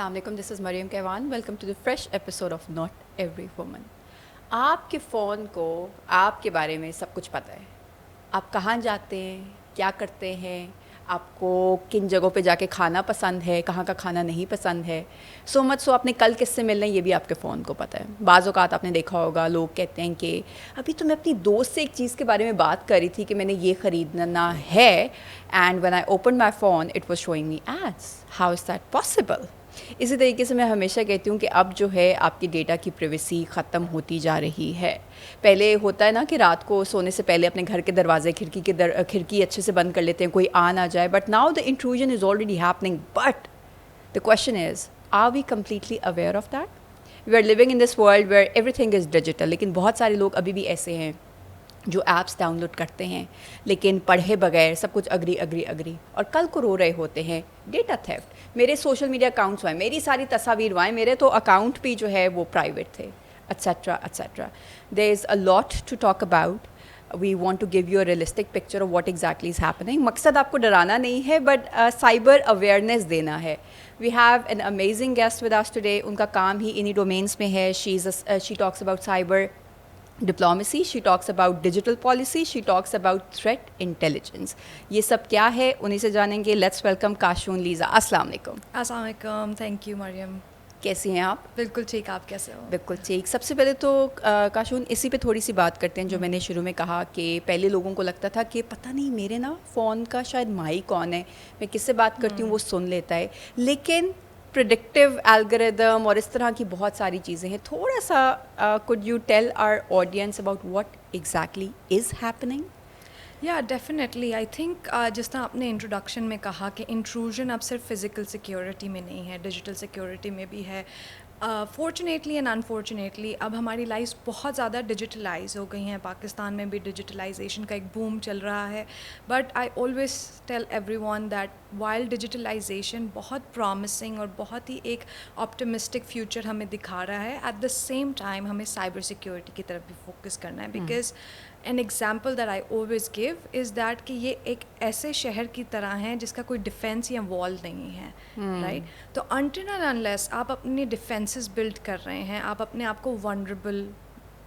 السلام علیکم, this is Maryam Kaivan. Welcome to the fresh episode of not every woman. آپ کے فون کو آپ کے بارے میں سب کچھ پتہ ہے. آپ کہاں جاتے ہیں, کیا کرتے ہیں, آپ کو کن جگہوں پہ جا کے کھانا پسند ہے, کہاں کا کھانا نہیں پسند ہے. سو مچ سو آپ نے کل کس سے ملنا ہے یہ بھی آپ کے فون کو پتہ ہے. بعض اوقات آپ نے دیکھا ہوگا لوگ کہتے ہیں کہ ابھی تو میں اپنی دوست سے ایک چیز کے بارے میں بات کر رہی تھی کہ میں نے یہ خریدنا ہے, and when I open my phone it was showing me ads. How is that possible? اسی طریقے سے میں ہمیشہ کہتی ہوں کہ اب جو ہے آپ کی ڈیٹا کی پریویسی ختم ہوتی جا رہی ہے. پہلے ہوتا ہے نا کہ رات کو سونے سے پہلے اپنے گھر کے دروازے کھڑکی اچھے سے بند کر لیتے ہیں, کوئی آ نہ جائے. But now the intrusion is already happening. But the question is, are we completely aware of that? We are living in this world where everything is digital. لیکن بہت سارے لوگ ابھی بھی ایسے ہیں جو ایپس ڈاؤن لوڈ کرتے ہیں لیکن پڑھے بغیر سب کچھ اگری اور کل کو رو رہے ہوتے ہیں ڈیٹا تھیفٹ. میرے سوشل میڈیا اکاؤنٹس ہوئے, میری ساری تصاویر ہوئیں, میرے تو اکاؤنٹ بھی جو ہے وہ پرائیویٹ تھے, etcetera etcetera. There is a lot to talk about. We want to give you a realistic picture of what exactly is happening. مقصد آپ کو ڈرانا نہیں ہے بٹ سائبر اویئرنیس دینا ہے. We have an amazing guest with us today. ان کا کام ہی انہی ڈومینس میں ہے. She talks about cyber diplomacy, she talks about digital policy, she talks about threat intelligence. یہ سب کیا ہے انہیں سے جانیں گے. Let's welcome Kashun Liza. السلام علیکم. السلام علیکم. Thank you Maryam. کیسی ہیں آپ؟ بالکل ٹھیک, آپ کیسے ہو؟ بالکل ٹھیک. سب سے پہلے تو کاشون اسی پہ تھوڑی سی بات کرتے ہیں جو میں نے شروع میں کہا کہ پہلے لوگوں کو لگتا تھا کہ پتہ نہیں میرے نا فون کا شاید مائی کون ہے, میں کس سے بات کرتی ہوں وہ سن لیتا ہے. لیکن پریڈکٹیو الگوریدم اور اس طرح کی بہت ساری چیزیں ہیں. تھوڑا سا could you tell our audience about what exactly is happening? یا ڈیفینیٹلی آئی تھنک جس طرح آپ نے انٹروڈکشن میں کہا کہ انٹروژن اب صرف فزیکل سیکیورٹی میں نہیں ہے, ڈیجیٹل سیکیورٹی میں بھی ہے. فارچونیٹلی اینڈ انفارچونیٹلی اب ہماری لائفس بہت زیادہ ڈیجیٹلائز ہو گئی ہیں. پاکستان میں بھی ڈیجیٹلائزیشن کا ایک بوم چل رہا ہے. But I always tell everyone that while digitalization بہت پرامسنگ اور بہت ہی ایک آپٹمسٹک فیوچر ہمیں دکھا رہا ہے, ایٹ دا سیم ٹائم ہمیں سائبر سیکیورٹی کی طرف بھی فوکس کرنا ہے. Because an example that I always give is that کہ یہ ایک ایسے شہر کی طرح ہیں جس کا کوئی ڈیفینس یا وال نہیں ہے, رائٹ. تو انٹل اینڈ انلیس آپ اپنی ڈیفینسز بلڈ کر رہے ہیں, آپ اپنے آپ کو ونربل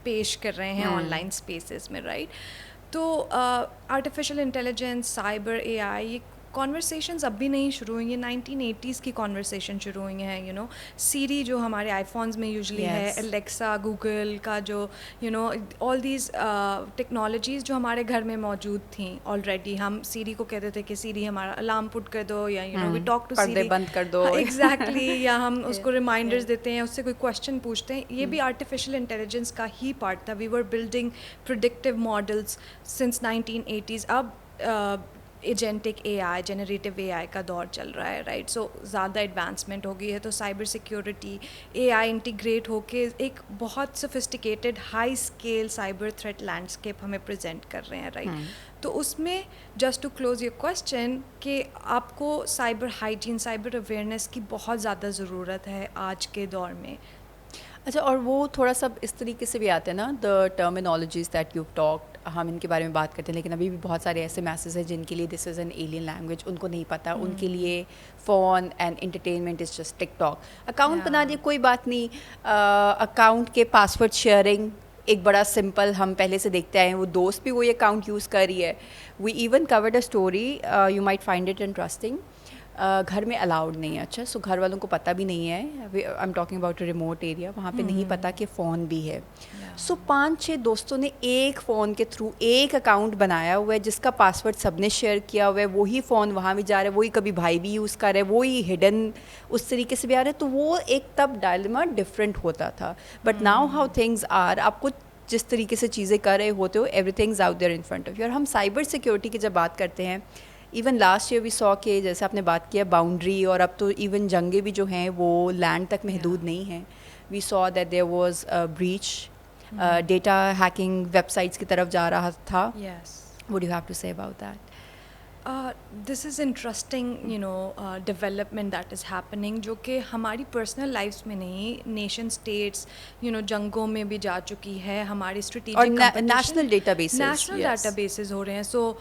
پیش کر رہے ہیں آن لائن اسپیسز میں, رائٹ. تو آرٹیفیشیل انٹیلیجنس, سائبر اے آئی, یہ کانورسیشنز اب بھی نہیں شروع ہوئی ہیں. 1980s کی کانورسیشن شروع ہوئی ہیں. سیری جو ہمارے آئی فونز میں یوزلی ہے, الیکسا, گوگل کا جو آل دیز ٹیکنالوجیز جو ہمارے گھر میں موجود تھیں آلریڈی. ہم سیری کو کہتے تھے کہ سیری ہمارا الارم پٹ کر دو, یا وی ٹاک ٹو سیری, پردے بند کر دو. ایگزیکٹلی. یا ہم اس کو ریمائنڈرز دیتے ہیں, اس سے کوئی کوشچن پوچھتے ہیں. یہ بھی آرٹیفیشیل انٹیلیجنس کا ہی پارٹ تھا. We were building predictive models since 1980s. اب ایجنٹک اے آئی, جنریٹیو اے آئی کا دور چل رہا ہے, رائٹ. سو زیادہ ایڈوانسمنٹ ہو گئی ہے. تو cyber security, A I integrate ہو کے ایک بہت sophisticated high scale cyber threat landscape ہمیں پریزنٹ کر رہے ہیں, رائٹ. تو اس میں just to close your question کہ آپ کو سائبر ہائیجین, سائبر اویئرنیس کی بہت زیادہ ضرورت ہے آج کے دور میں. اچھا, اور وہ تھوڑا سا اس طریقے سے بھی آتے ہیں نا, دا ٹرمینالوجیز دیٹ یو ٹاکڈ, ہم ان کے بارے میں بات کرتے ہیں لیکن ابھی بھی بہت سارے ایسے میسز ہیں جن کے لیے this is an alien language, ان کو نہیں پتہ. ان کے لیے phone and entertainment is just TikTok. Account بنا دیے, کوئی بات نہیں. اکاؤنٹ کے پاسورڈ شیئرنگ ایک بڑا سمپل, ہم پہلے سے دیکھتے آئے ہیں. وہ دوست بھی وہی اکاؤنٹ یوز کر رہی ہے. We even covered a story, you might find it interesting. گھر میں الاؤڈ نہیں ہے. اچھا, سو گھر والوں کو پتہ بھی نہیں ہے. I am talking about a remote area, وہاں پہ نہیں پتہ کہ فون بھی ہے. سو 5-6 دوستوں نے ایک فون کے تھرو ایک اکاؤنٹ بنایا ہوا ہے جس کا پاسورڈ سب نے شیئر کیا ہوا ہے. وہی فون وہاں بھی جا رہا ہے, وہی کبھی بھائی بھی یوز کر رہا ہے, وہی ہڈن اس طریقے سے بھی آ رہا ہے. تو وہ ایک تب ڈائلما ڈفرینٹ ہوتا تھا. But now how things are, آپ کو جس طریقے سے چیزیں کر رہے ہوتے ہو, every things out there in front of you. اور ہم سائبر سیکیورٹی کی جب بات کرتے ہیں, even last year we saw کہ جیسے آپ نے بات کیا باؤنڈری, اور اب تو ایون جنگیں بھی جو ہیں وہ لینڈ تک محدود نہیں ہیں. We saw that there was breach, data hacking website کی طرف جا رہا تھا. Would you have to say about that? This is interesting development that is happening, جو کہ ہماری پرسنل لائفس میں نہیں، نیشن اسٹیٹس جنگوں میں بھی جا چکی ہے، ہماری strategic national databases, national databases ہو رہے ہیں. سو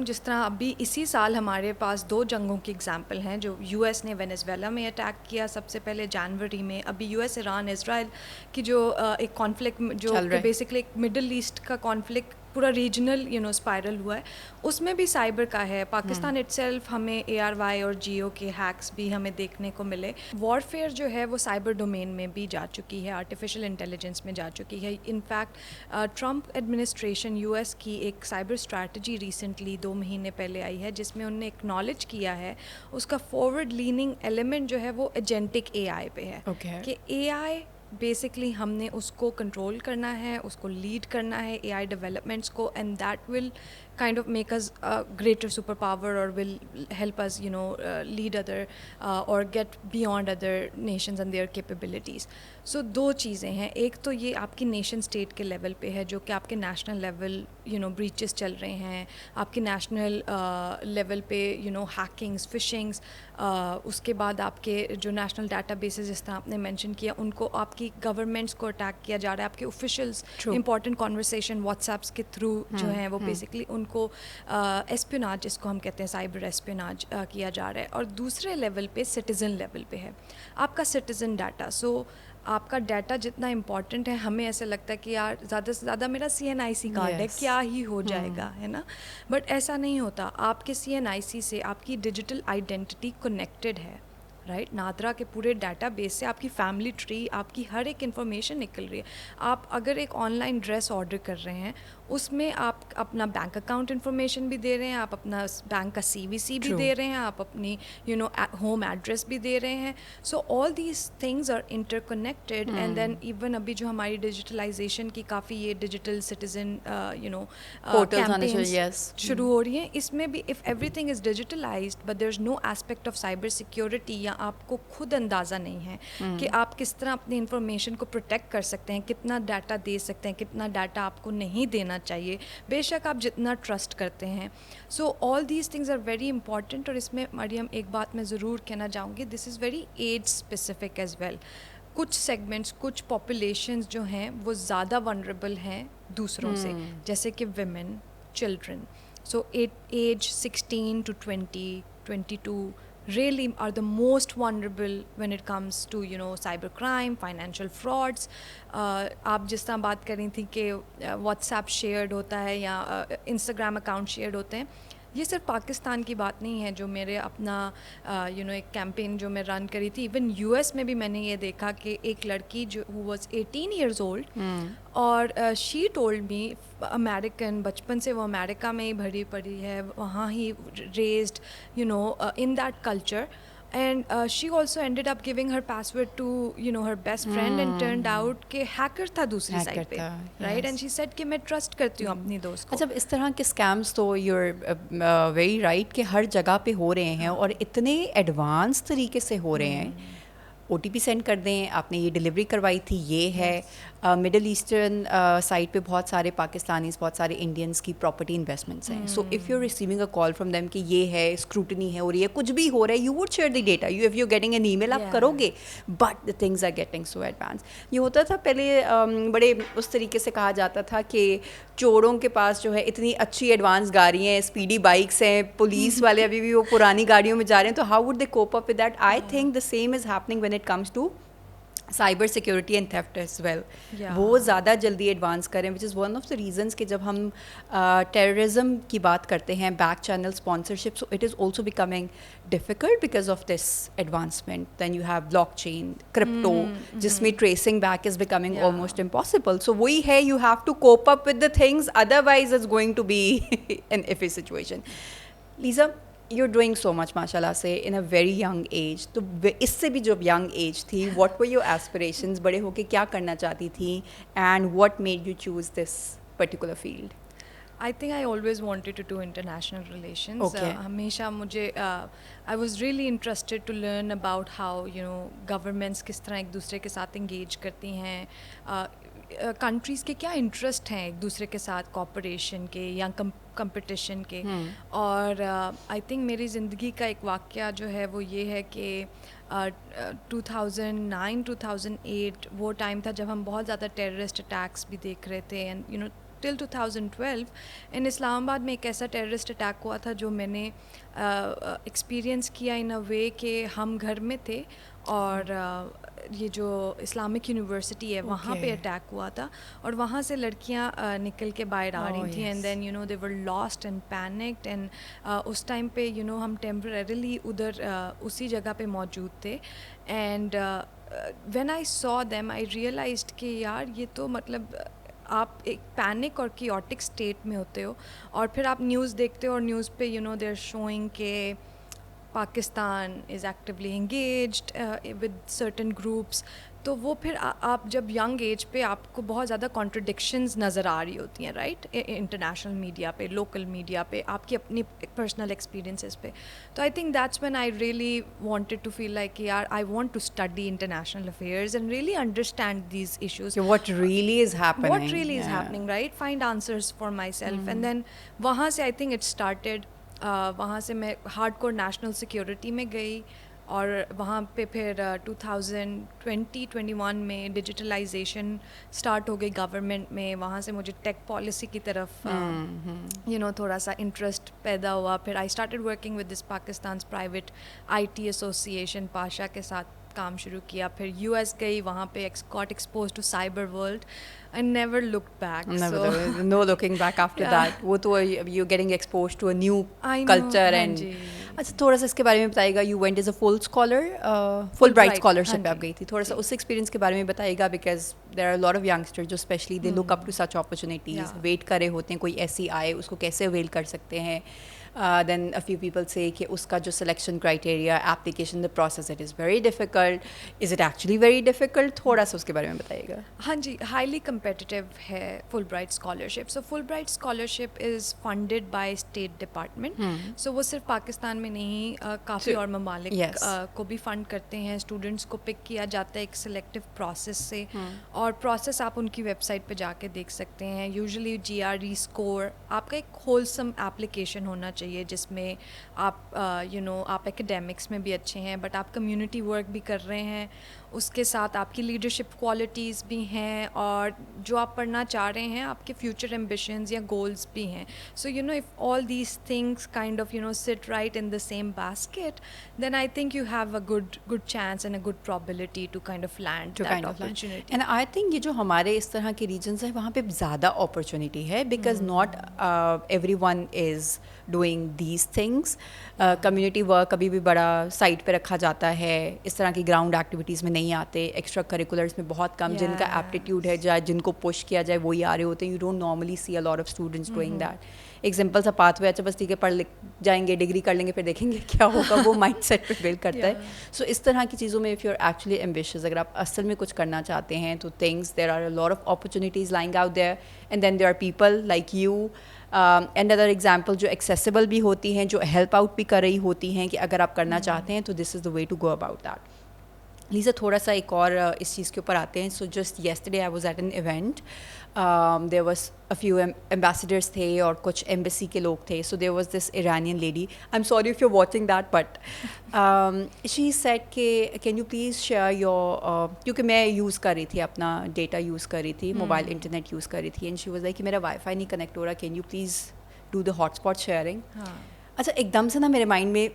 جس طرح ابھی اسی سال ہمارے پاس 2 جنگوں کی ایگزامپل ہیں، جو یو ایس نے وینیزویلا میں اٹیک کیا سب سے پہلے جنوری میں، ابھی یو ایس ایران اسرائیل کی جو ایک کانفلکٹ جو بیسکلی ایک مڈل ایسٹ کا کانفلکٹ پورا ریجنل اسپائرل ہوا ہے، اس میں بھی سائبر کا ہے. پاکستان اٹ سیلف ہمیں ARY اور جیو کے ہیکس بھی ہمیں دیکھنے کو ملے. وارفیئر جو ہے وہ سائبر ڈومین میں بھی جا چکی ہے، آرٹیفیشیل انٹیلیجنس میں جا چکی ہے. انفیکٹ ٹرمپ ایڈمنسٹریشن US کی ایک سائبر اسٹریٹجی ریسنٹلی 2 مہینے پہلے آئی ہے، جس میں انہوں نے اکنالج کیا ہے اس کا فارورڈ لیننگ ایلیمنٹ جو ہے وہ ایجنٹک AI پہ ہے، کہ AI بیسکلی ہم نے اس کو کنٹرول کرنا ہے، اس کو لیڈ کرنا ہے AI ڈیولپمنٹس کو، and that will kind of make us a greater superpower or will help us lead other or get beyond other nations and their capabilities. So 2 چیزیں ہیں، ایک تو یہ آپ کی نیشن اسٹیٹ کے لیول پہ ہے، جو کہ آپ کے نیشنل لیول بریچز چل رہے ہیں، آپ کے نیشنل لیول پہ ہیکنگس، فشنگس، اس کے بعد آپ کے جو نیشنل ڈیٹا بیسز جس طرح آپ نے مینشن کیا ان کو آپ کی گورنمنٹس کو اٹیک کیا جا رہا ہے، آپ کے اوفیشلس امپورٹنٹ کانورسیشن واٹس ایپس کے تھرو جو ہیں وہ بیسکلی ان کو اسپیناج جس کو ہم کہتے ہیں سائبر اسپیناج کیا جا رہا ہے. اور دوسرے لیول پہ سٹیزن لیول پہ ہے آپ کا سٹیزن ڈیٹا. سو آپ کا ڈیٹا جتنا امپورٹنٹ ہے، ہمیں ایسا لگتا ہے کہ یار زیادہ سے زیادہ میرا CNIC کارڈ ہے، کیا ہی ہو جائے گا، ہے نا. بٹ ایسا نہیں ہوتا، آپ کے CNIC سے آپ کی ڈیجیٹل آئیڈینٹی کنیکٹڈ ہے، رائٹ. نادرا کے پورے ڈیٹا بیس سے آپ کی فیملی ٹری، آپ کی ہر ایک انفارمیشن نکل رہی ہے. آپ اگر ایک آن لائن ڈریس آرڈر کر رہے ہیں، اس میں آپ اپنا بینک اکاؤنٹ انفارمیشن بھی دے رہے ہیں، آپ اپنا بینک کا CVC بھی دے رہے ہیں، آپ اپنی ہوم ایڈریس بھی دے رہے ہیں. So all these things are interconnected. And then even ابھی جو ہماری ڈیجیٹلائزیشن کی کافی یہ ڈیجیٹل سٹیزن کیمپینس شروع ہو رہی ہیں، اس میں بھی if everything is digitalized but there is no aspect of cyber security, یا آپ کو خود اندازہ نہیں ہے کہ آپ کس طرح اپنی انفارمیشن کو پروٹیکٹ کر سکتے ہیں، کتنا ڈیٹا دے سکتے ہیں، کتنا ڈیٹا آپ کو نہیں دینا چاہیے، بے شک آپ جتنا ٹرسٹ کرتے ہیں. So all these things are very important. اور اس میں مریم ایک بات میں ضرور کہنا چاہوں گی، this is very age specific as well. کچھ سیگمنٹس، کچھ پاپولیشنز جو ہیں وہ زیادہ ونریبل ہیں دوسروں سے، جیسے کہ women, children. So age 16 to 20, 22 really are the most vulnerable when it comes to cyber crime, financial frauds. آپ جس طرح بات کر رہی تھیں کہ واٹس ایپ شیئرڈ ہوتا ہے یا انسٹاگرام اکاؤنٹ شیئرڈ ہوتے ہیں، یہ صرف پاکستان کی بات نہیں ہے. جو میرے اپنا ایک کیمپین جو میں رن کری تھی، ایون US میں بھی میں نے یہ دیکھا کہ ایک لڑکی جو who was 18 years old اور شی ٹولڈ می، امیریکن، بچپن سے وہ امریکہ میں ہی بھری پڑی ہے، وہاں ہی raised in that culture. And she also ended up giving her password to her best friend and turned out کہ ہیکر تھا دوسری سائڈ پہ، رائٹ. اینڈ شی سیڈ کہ میں ٹرسٹ کرتی ہوں اپنی دوست کو. اچھا، اس طرح کے اسکیمس تو یور ویری رائٹ کہ ہر جگہ پہ ہو رہے ہیں، اور اتنے ایڈوانس طریقے سے ہو رہے ہیں. OTP سینڈ کر دیں، آپ نے یہ ڈلیوری کروائی تھی، یہ ہے. مڈل ایسٹرن سائٹ پہ بہت سارے پاکستانیز، بہت سارے انڈینس کی پراپرٹی انویسٹمنٹس ہیں. So if you receiving a call from them کہ یہ ہے، اسکروٹنی ہے ہو رہی ہے، کچھ بھی ہو رہا ہے، you would share the data. If you getting an email آپ کرو گے، but the things are getting so advance. یہ ہوتا تھا پہلے بڑے اس طریقے سے کہا جاتا تھا کہ چوروں کے پاس جو ہے اتنی اچھی ایڈوانس گاڑیاں ہیں، اسپیڈی بائکس ہیں، پولیس والے ابھی بھی وہ پرانی گاڑیوں میں جا رہے ہیں، تو how would they cope up with that? I think the same is happening when it comes to cyber security and theft as well. وہ زیادہ جلدی ایڈوانس کریں، which is one of the reasons کہ جب ہم ٹیررزم کی بات کرتے ہیں، back channel sponsorship, so it is also becoming difficult because of this advancement. Then you have blockchain, crypto, جس میں tracing back is becoming almost impossible. So وہی ہے، you have to cope up with the things, otherwise it's going to be an iffy situation. Liza, you are doing so much ماشاء اللہ سے in a very young age. تو اس سے بھی جب ینگ ایج تھی، واٹ ور یور ایسپریشنز؟ بڑے ہو کے کیا کرنا چاہتی تھیں، and what made you choose this particular field? I think I always wanted to do international relations. Okay. ہمیشہ مجھے I was really interested to learn about how governments کس طرح ایک دوسرے کے ساتھ انگیج کرتی ہیں. کنٹریز کے کیا انٹرسٹ ہیں ایک دوسرے کے ساتھ کوپریشن کے یا کمپٹیشن کے. اور آئی تھنک میری زندگی کا ایک واقعہ جو ہے وہ یہ ہے کہ 2009 2008 وہ ٹائم تھا جب ہم بہت زیادہ ٹیررسٹ اٹیکس بھی دیکھ رہے تھے. اینڈ ٹل 2012 ان اسلام آباد میں ایک ایسا ٹیررسٹ اٹیک ہوا تھا جو میں نے ایکسپیرئنس کیا ان اے وے کہ ہم گھر میں تھے اور یہ جو اسلامک یونیورسٹی ہے وہاں پہ اٹیک ہوا تھا اور وہاں سے لڑکیاں نکل کے باہر آ رہی تھیں. And then they were lost and panicked. And اس ٹائم پہ ہم ٹیمپرریلی ادھر اسی جگہ پہ موجود تھے. And when I saw them I realized کہ یار یہ تو مطلب آپ ایک پینک اور کیوٹک اسٹیٹ میں ہوتے ہو اور پھر آپ نیوز دیکھتے ہو اور نیوز پہ دے آر شوئنگ کہ Pakistan is actually engaged with certain groups. تو وہ پھر آپ جب ینگ ایج پہ آپ کو بہت زیادہ کانٹرڈکشنز نظر آ رہی ہوتی ہیں رائٹ, انٹرنیشنل میڈیا پہ, لوکل میڈیا پہ, آپ کی اپنی پرسنل ایکسپیرینسز پہ. تو I think that's when I really wanted to feel like یار I want to study international affairs and really understand these issues, what really is happening, right, find answers for myself. And then وہاں سے I think it started. وہاں سے میں hard core national security میں گئی اور وہاں پہ پھر 2020-21 میں ڈیجیٹلائزیشن اسٹارٹ ہو گئی گورنمنٹ میں. وہاں سے مجھے ٹیک پالیسی کی طرف تھوڑا سا انٹرسٹ پیدا ہوا. پھر I started working with this Pakistan's private IT association PASHA کے ساتھ کام شروع کیا. پھر US گئی, وہاں پہ got exposed to cyber world. I never looked back. No looking back after that. وہ تو you're getting exposed to a new culture and اچھا تھوڑا سا اس کے بارے میں بتائیے گا. You went as a Fulbright scholarship پہ آپ گئی تھی. تھوڑا سا اس ایکسپیرینس کے بارے میں بتائیے گا because there are a lot of youngsters جو especially they look up to such opportunities, wait کر رہے ہوتے ہیں کوئی ایسی آئے, اس کو کیسے avail کر سکتے ہیں. Then a few people say کہ اس کا جو selection criteria, application, the process, it is very difficult. Is it actually very difficult? تھوڑا سا اس کے بارے میں بتائیے گا. ہاں جی, highly competitive ہے Fulbright scholarship. So Fulbright scholarship is funded by State Department. So وہ صرف پاکستان میں نہیں, کافی اور ممالک کو بھی فنڈ کرتے ہیں. اسٹوڈنٹس کو پک کیا جاتا ہے ایک سلیکٹیو پروسیس سے, اور پروسیس آپ ان کی ویب سائٹ پہ جا کے دیکھ سکتے ہیں. یوزلی GRE اسکور, آپ کا ایک ہولسم ایپلیکیشن ہونا چاہیے جس میں آپ آپ ایکیڈیمکس میں بھی اچھے ہیں بٹ آپ کمیونٹی ورک بھی کر رہے ہیں, اس کے ساتھ آپ کی لیڈرشپ کوالٹیز بھی ہیں, اور جو آپ پڑھنا چاہ رہے ہیں آپ کے فیوچر ایمبیشنز یا گولز بھی ہیں. So if all these things kind of sit right in the same basket, then I think you have a good chance and a good probability to kind of land that opportunity. And I think یہ جو ہمارے اس طرح کے regions ہیں وہاں پہ زیادہ opportunity ہے because not every one is doing these things. Community work کبھی بھی بڑا سائٹ پہ رکھا جاتا ہے, اس طرح کی گراؤنڈ ایکٹیویٹیز میں نہیں آتے. ایکسٹرا کریکولرس میں بہت کم جن کا ایپٹیٹیوڈ ہے, جن کو پش کیا جائے وہی آ رہے ہوتے ہیں. You don't normally see a lot of students doing that. ایک سمپل سا پاتھ وے, اچھا بس ٹھیک ہے پڑھ لکھ جائیں گے, ڈگری کر لیں گے, پھر دیکھیں گے کیا ہوگا, وہ مائنڈ سیٹ پہ بلڈ کرتا ہے. سو اس طرح کی چیزوں میں if you are actually ambitious, اگر آپ اصل میں کچھ کرنا چاہتے ہیں تو things there are a lot of opportunities lying out there, and then there are people like you and other example جو ایکسیسیبل بھی ہوتی ہیں, جو ہیلپ آؤٹ بھی کر رہی ہوتی ہیں کہ اگر آپ کرنا چاہتے ہیں تو this is the way to go about that. Liza تھوڑا سا ایک اور اس چیز کے اوپر آتے ہیں. So just yesterday I was at an event, there was a few ambassadors تھے اور کچھ ایمبیسی کے لوگ تھے. So there was this Iranian lady, I'm sorry if you watching that, but she said کہ can you please share your, کیونکہ میں use کر رہی تھی اپنا ڈیٹا یوز کر رہی تھی, موبائل انٹرنیٹ یوز کر رہی تھی, اینڈ شی واز لائک کہ میرا وائی فائی نہیں کنیکٹ ہو رہا, can you please do the hotspot sharing. اچھا ایک دم سے نا میرے مائنڈ میں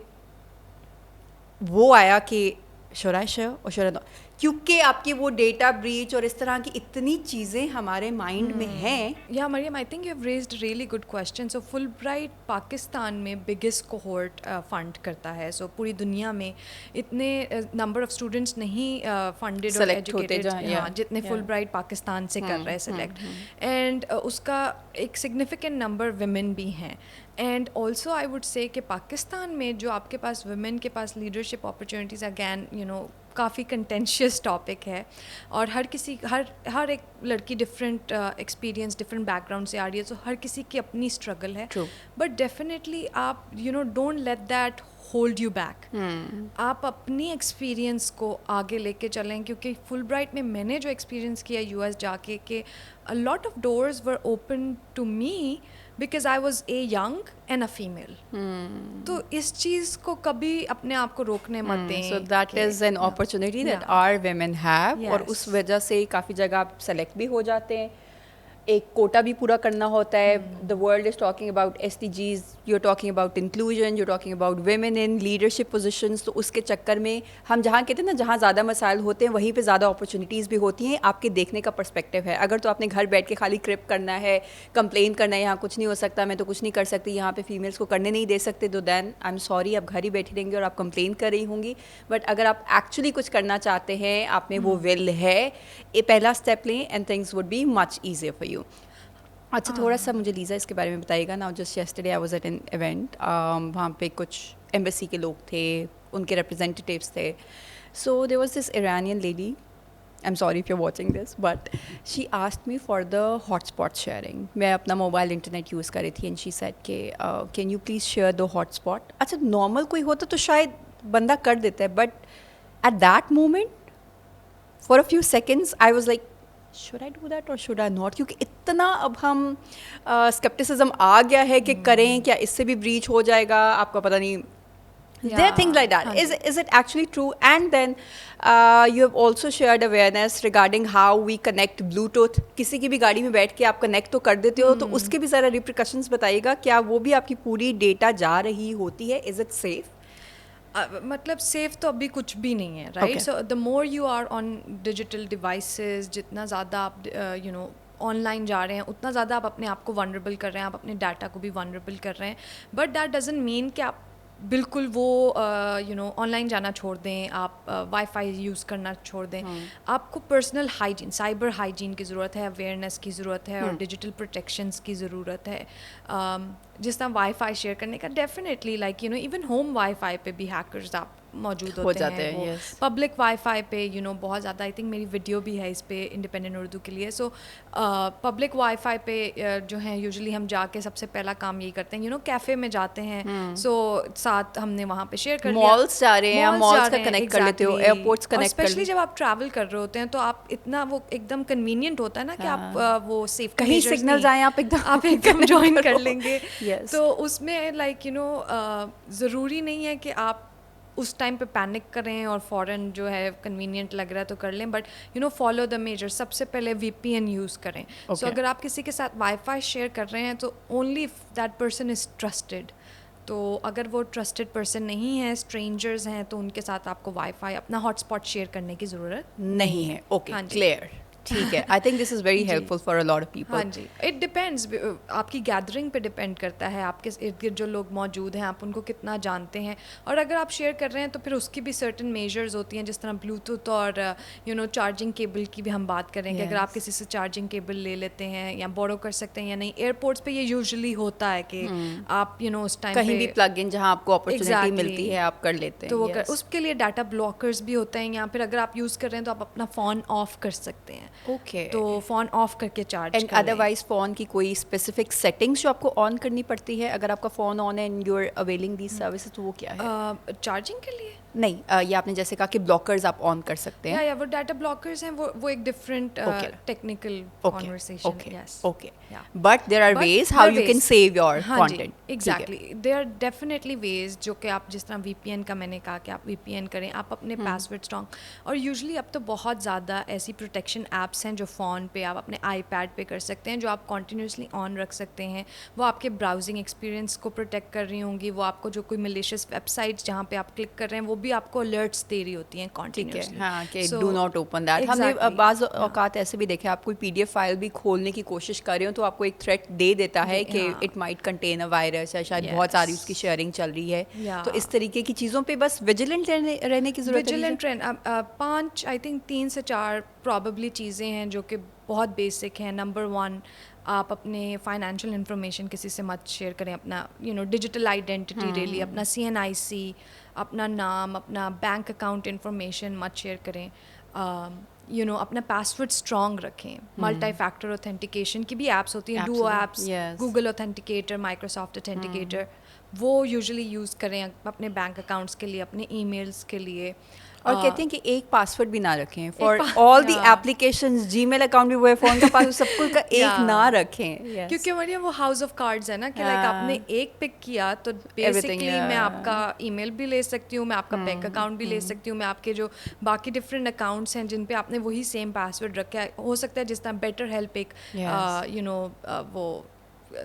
وہ آیا کہ شورائشہ اور شورا, کیونکہ آپ کی وہ ڈیٹا بریچ اور اس طرح کی اتنی چیزیں ہمارے مائنڈ میں ہیں. Yeah Maryam, I think you have raised really good question. So Fulbright Pakistan میں بگیسٹ کوہورٹ فنڈ کرتا ہے. سو پوری دنیا میں اتنے نمبر آف اسٹوڈنٹس نہیں فنڈیڈ اور ایجوکیٹڈ جتنے فل برائٹ پاکستان سے کر رہے ہیں سلیکٹ, اینڈ اس کا ایک سگنیفیکنٹ نمبر ویمن بھی ہیں. And also I would say کہ پاکستان میں جو آپ کے پاس ویمن کے پاس لیڈرشپ اپرچونیٹیز اگین کافی کنٹینشیس ٹاپک ہے اور ہر ایک لڑکی different experience different back ground سے آ رہی ہے, تو ہر کسی کی اپنی اسٹرگل ہے. بٹ ڈیفینیٹلی آپ don't let that hold you back. آپ اپنی ایکسپیرینس کو آگے لے کے چلیں, کیونکہ فل برائٹ میں میں نے جو ایکسپیرینس کیا یو ایس جا کے کہ a lot of doors were open to me because I was a young and a female. تو اس چیز کو کبھی اپنے آپ کو روکنے مت دیں. So that is an opportunity that our women have, اور اس وجہ سے کافی جگہ آپ سلیکٹ بھی ہو جاتے ہیں. ایک کوٹا بھی پورا کرنا ہوتا ہے. The world is talking about SDGs, you are talking about inclusion, you are talking about women in leadership positions. تو اس کے چکر میں ہم جہاں کہتے ہیں نا جہاں زیادہ مسائل ہوتے ہیں وہیں پہ زیادہ اپرچونیٹیز بھی ہوتی ہیں. آپ کے دیکھنے کا پرسپیکٹیو ہے. اگر تو آپ نے گھر بیٹھ کے خالی کرپ کرنا ہے, کمپلین کرنا ہے یہاں کچھ نہیں ہو سکتا, میں تو کچھ نہیں کر سکتی, یہاں پہ فیمیلس کو کرنے نہیں دے سکتے, تو دین آئی ایم سوری, آپ گھر ہی بیٹھی رہیں گے اور آپ کمپلین کر رہی ہوں گی. بٹ اگر آپ ایکچولی کچھ کرنا چاہتے ہیں, آپ میں وہ ول ہے, یہ پہلا اسٹیپ لیں and things would be much easier for you. اچھا تھوڑا سا مجھے لیزا اس کے بارے میں بتائیے گا. نا just yesterday I was at an event, وہاں پہ کچھ ایمبیسی کے لوگ تھے, ان کے ریپرزینٹیٹیوس تھے. So there was this Iranian lady, I'm sorry if you watching this, but she asked me for the hotspot sharing. میں اپنا موبائل انٹرنیٹ یوز کر رہی تھی اینڈ شی سیڈ کہ can you please share the hotspot. اچھا normal کوئی ہوتا تو شاید بندہ کر دیتا ہے, but at that moment for a few seconds I was like should I do that or should I not, کیونکہ اتنا اب ہم اسکیپٹسزم آ گیا ہے کہ کریں کیا, اس سے بھی بریچ ہو جائے گا, آپ کو پتہ نہیں. There are things like that. Is it actually true? And then you have also shared awareness regarding how we connect Bluetooth. کسی کی بھی گاڑی میں بیٹھ کے آپ کنیکٹ تو کر دیتے ہو, تو اس کے بھی ذرا ریپریکاشنز بتائیے گا. کیا وہ بھی آپ کی پوری ڈیٹا جا رہی ہوتی ہے؟ Is it safe? مطلب سیف تو ابھی کچھ بھی نہیں ہے, right. So the more you are on digital devices, جتنا زیادہ آپ آن لائن جا رہے ہیں اتنا زیادہ آپ اپنے آپ کو ونربل کر رہے ہیں, آپ اپنے ڈاٹا کو بھی ونربل کر رہے ہیں. بٹ دیٹ ڈزنٹ مین کہ آپ بالکل وہ آن لائن جانا چھوڑ دیں, آپ وائی فائی یوز کرنا چھوڑ دیں. آپ کو پرسنل ہائیجین, سائبر ہائیجین کی ضرورت ہے, اویئرنیس کی ضرورت ہے, اور ڈیجیٹل پروٹیکشنس کی ضرورت ہے. جس طرح وائی فائی شیئر کرنے کا definitely like even home wi fi پہ بھی ہیکرز آپ موجود ہوتے ہیں. پبلک وائی فائی پہ بہت زیادہ, آئی تھنک میری ویڈیو بھی ہے اس پہ انڈیپینڈنٹ اردو کے لیے. سو پبلک وائی فائی پہ جو ہیں یوزلی ہم جا کے سب سے پہلا کام یہی کرتے ہیں, کیفے میں جاتے ہیں, سو ساتھ ہم نے وہاں پہ شیئر کر لیا. مالس جا رہے ہیں, مالس کا کنیکٹ کر لیتے ہو, ایئرپورٹس کنیکٹ کر لیتے ہو. اسپیشلی جب آپ ٹریول کر رہے ہوتے ہیں تو آپ اتنا وہ ایک دم کنوینئنٹ ہوتا ہے نا کہ آپ وہ سیف کہیں سگنلز آئیں آپ ایک دم جوائن کر لیں گے. تو اس میں لائک ضروری نہیں ہے کہ آپ اس ٹائم پہ پینک کریں اور فوراً جو ہے کنوینئنٹ لگ رہا ہے تو کر لیں, بٹ فالو دا میجر. سب سے پہلے VPN یوز کریں. سو اگر آپ کسی کے ساتھ وائی فائی شیئر کر رہے ہیں تو only if that person is trusted. تو اگر وہ ٹرسٹڈ پرسن نہیں ہے, اسٹرینجرز ہیں, تو ان کے ساتھ آپ کو وائی فائی اپنا ہاٹ اسپاٹ شیئر کرنے کی ضرورت نہیں ہے. اوکے, کلیئر, ٹھیک ہے. I think this is very helpful for a lot of people. ہاں جی, اٹ ڈپینڈز, آپ کی گیدرنگ پہ ڈپینڈ کرتا ہے, آپ کے ارد گرد جو لوگ موجود ہیں آپ ان کو کتنا جانتے ہیں. اور اگر آپ شیئر کر رہے ہیں تو پھر اس کی بھی سرٹن میجرز ہوتی ہیں, جس طرح بلوٹوتھ اور چارجنگ کیبل کی بھی ہم بات کریں کہ اگر آپ کسی سے چارجنگ کیبل لے لیتے ہیں یا بورو کر سکتے ہیں یا نہیں. ایئرپورٹس پہ یہ یوزلی ہوتا ہے کہ آپ اس ٹائم کہیں بھی پلگ ان جہاں آپ کو اپرچونیٹی ملتی ہے آپ کر لیتے ہیں. تو وہ اس کے لیے ڈاٹا بلاکرز بھی ہوتے ہیں, یا پھر اگر آپ یوز کر رہے ہیں تو آپ اپنا فون آف کر سکتے ہیں. اوکے, تو فون آف کر کے چارج. اینڈ ادروائز فون کی کوئی اسپیسیفک سیٹنگس جو آپ کو آن کرنی پڑتی ہے اگر آپ کا فون آن ہے and you are availing these services, تو وہ کیا ہے؟ چارجنگ کے لیے نہیں, یہ آپ نے جیسے کہا کہ بلاکرز آپ آن کر سکتے ہیں. یا وہ ڈاٹا بلاکرز ہیں, وہ ایک different technical conversation. Yes, okay, but there are ways how you can save your content. Exactly, there are definitely ways, جو کہ آپ جس طرح VPN کا میں نے کہا کہ آپ VPN کریں, آپ اپنے پاس ورڈ اسٹرانگ. اور یوزلی اب تو بہت زیادہ ایسی پروٹیکشن ایپس ہیں جو فون پہ آپ اپنے iPad پہ کر سکتے ہیں, جو آپ کنٹینیوسلی آن رکھ سکتے ہیں. وہ آپ کے براؤزنگ ایکسپیرینس کو پروٹیکٹ کر رہی ہوں گی. وہ آپ کو جو کوئی ملیشیس ویب سائٹس جہاں پہ آپ کلک کر رہے ہیں وہ بھی آپ کو الرٹس دے رہی ہوتی ہیں کنٹینیوسلی. ہاں, کہ ڈو ناٹ اوپن دیٹ. ہم نے بعض اوقات ایسے بھی دیکھے, آپ کوئی PDF فائل بھی کھولنے کی کوشش کر رہے ہو تو آپ کو ایک تھریٹ دے دیتا ہے کہ it might contain a virus, یا شاید بہت ساری اس کی شیئرنگ چل رہی ہے. تو اس طریقے کی چیزوں پہ بس ویجیلنٹ رہنے کی ضرورت ہے. ویجیلنٹ 5 آئی تھنک 3 سے 4 پرابیبلی چیزیں ہیں جو کہ بہت بیسک ہیں. نمبر 1 آپ اپنے فائنینشیل انفارمیشن کسی سے مت شیئر کریں, اپنا ڈیجیٹل آئیڈینٹی ریلی, اپنا CNIC, اپنا نام, اپنا بینک اکاؤنٹ انفارمیشن مت شیئر کریں. اپنا پاسورڈ اسٹرانگ رکھیں. ملٹی فیکٹر اوتھینٹیکیشن کی بھی ایپس ہوتی ہیں, do apps, Google authenticator, Microsoft authenticator, وہ یوزلی یوز کریں اپنے بینک اکاؤنٹس کے لیے, اپنے ای میلس کے لیے. اور کہتے ہیں کہ ایک پاسورڈ بھی نہ رکھیں for all the applications. Gmail account بھی وہ ہے, فون کا پاسورڈ, سب کچھ کا ایک نہ رکھیں, کیونکہ مریم وہ ہاؤس آف کارڈز ہے نا, کہ لائک آپ نے ایک پک کیا تو بیسکلی میں آپ کا ای میل بھی لے سکتی ہوں, میں آپ کا بینک اکاؤنٹ بھی لے سکتی ہوں, میں آپ کے جو باقی ڈفرینٹ اکاؤنٹس ہیں جن پہ آپ نے وہی سیم پاسورڈ رکھا ہے. ہو سکتا ہے جس طرح بیٹر ہیلپ ایک وہ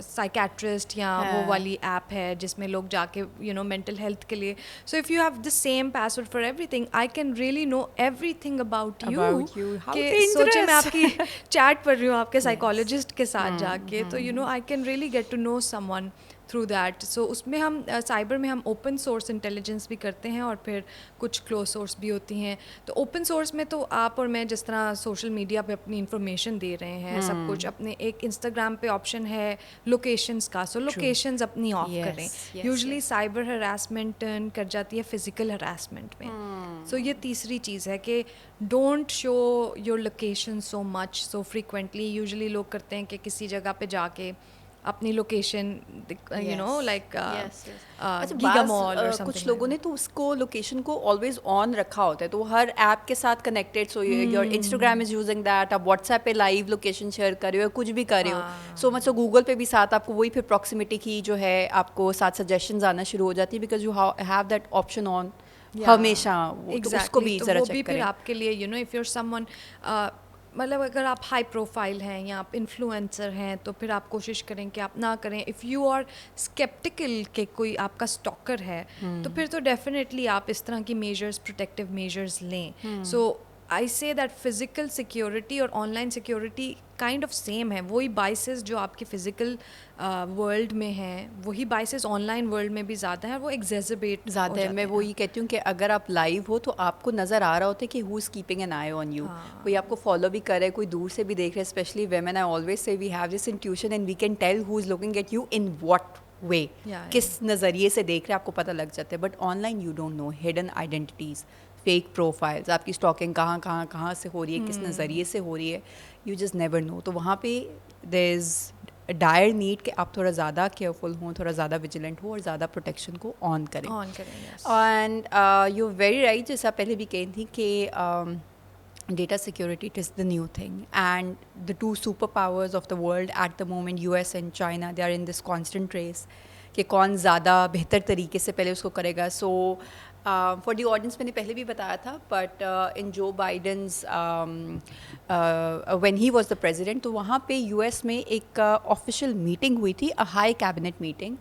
سائکیٹرسٹ یا وہ والی ایپ ہے جس میں لوگ جا کے مینٹل ہیلتھ کے لیے. So if you have the same password for everything, I can really know everything about you. کہ سوچے میں آپ کی چیٹ پڑھ رہی ہوں آپ کے سائیکالوجسٹ کے ساتھ جا کے, تو I can really get to know someone through that. So اس میں ہم سائبر میں ہم اوپن سورس انٹیلیجنس بھی کرتے ہیں اور پھر کچھ کلوز سورس بھی ہوتی ہیں. تو اوپن سورس میں تو آپ اور میں جس طرح سوشل میڈیا پہ اپنی انفارمیشن دے رہے ہیں سب کچھ, اپنے ایک انسٹاگرام پہ آپشن ہے لوکیشنس کا, سو لوکیشنز اپنی آف کریں. یوزلی سائبر ہراسمنٹ ٹرن کر جاتی ہے فزیکل ہراسمنٹ میں. سو یہ تیسری چیز ہے کہ don't show your location so much so frequently. Usually لوگ کرتے ہیں کہ کسی جگہ پہ جا کے اپنی لوکیشن لائک گیگا مال اور کچھ لوگوں نے تو اس کو لوکیشن کو آلویز آن رکھا ہوتا ہے, تو ہر ایپ کے ساتھ connected. So your Instagram is using that, آپ واٹس ایپ پہ لائیو لوکیشن شیئر کر رہے ہو, کچھ بھی کر رہے ہو. سو مچ سو گوگل پہ بھی ساتھ آپ کو وہی پھر پراکسیمیٹی کی جو ہے آپ کو ساتھ سجیشنز آنا شروع ہو جاتی ہے, because you have that option on ہمیشہ. اس کو بھی ذرا چیک کریں. آپ کے لیے if you are someone, مطلب اگر آپ ہائی پروفائل ہیں یا آپ انفلوئنسر ہیں تو پھر آپ کوشش کریں کہ آپ نہ کریں. اف یو آر اسکیپٹیکل کہ کوئی آپ کا اسٹاکر ہے تو پھر تو ڈیفینیٹلی آپ اس طرح کی میجرز, پروٹیکٹیو میجرز لیں. سو آئی سے دیٹ فزیکل سیکیورٹی اور on line security kind of same ہے. وہی بائسز جو آپ کے فزیکل ورلڈ میں ہیں وہی بائسز آن لائن ورلڈ میں بھی زیادہ ہیں, وہ ایگزیزبیٹ زیادہ ہے. میں وہی کہتی ہوں کہ اگر آپ لائیو ہو تو آپ کو نظر آ رہا ہوتا ہے کہ who is keeping an eye on you. کوئی آپ کو فالو بھی کر رہا ہے, کوئی دور سے بھی دیکھ رہے ہے. Especially women, I always say we have this intuition and we can tell who is looking at you in what way, کس نظریے سے دیکھ رہے ہیں آپ کو پتہ لگ جاتا ہے. But online you don't know, hidden identities, fake profiles, آپ کی اسٹاکنگ کہاں سے ہو رہی ہے, کس نظریے سے ہو رہی ہے, یو جسٹ نیور نو. تو وہاں پہ دیر از ڈائر نیڈ کہ آپ تھوڑا زیادہ کیئرفل ہوں, تھوڑا زیادہ ویجیلنٹ ہوں اور زیادہ پروٹیکشن کو آن کریں. اینڈ یو ویری رائٹ, جیسا پہلے بھی کہی تھی کہ data security it is the new thing, and the two superpowers of the world at the moment, US and China, they are in this constant race کہ کون زیادہ بہتر طریقے سے پہلے اس کو کرے گا. سو فار دی آڈینس میں نے پہلے بھی بتایا تھا, but in Joe Biden's when he was the president, تو وہاں پہ US میں ایک آفیشیل میٹنگ ہوئی تھی, high cabinet meeting,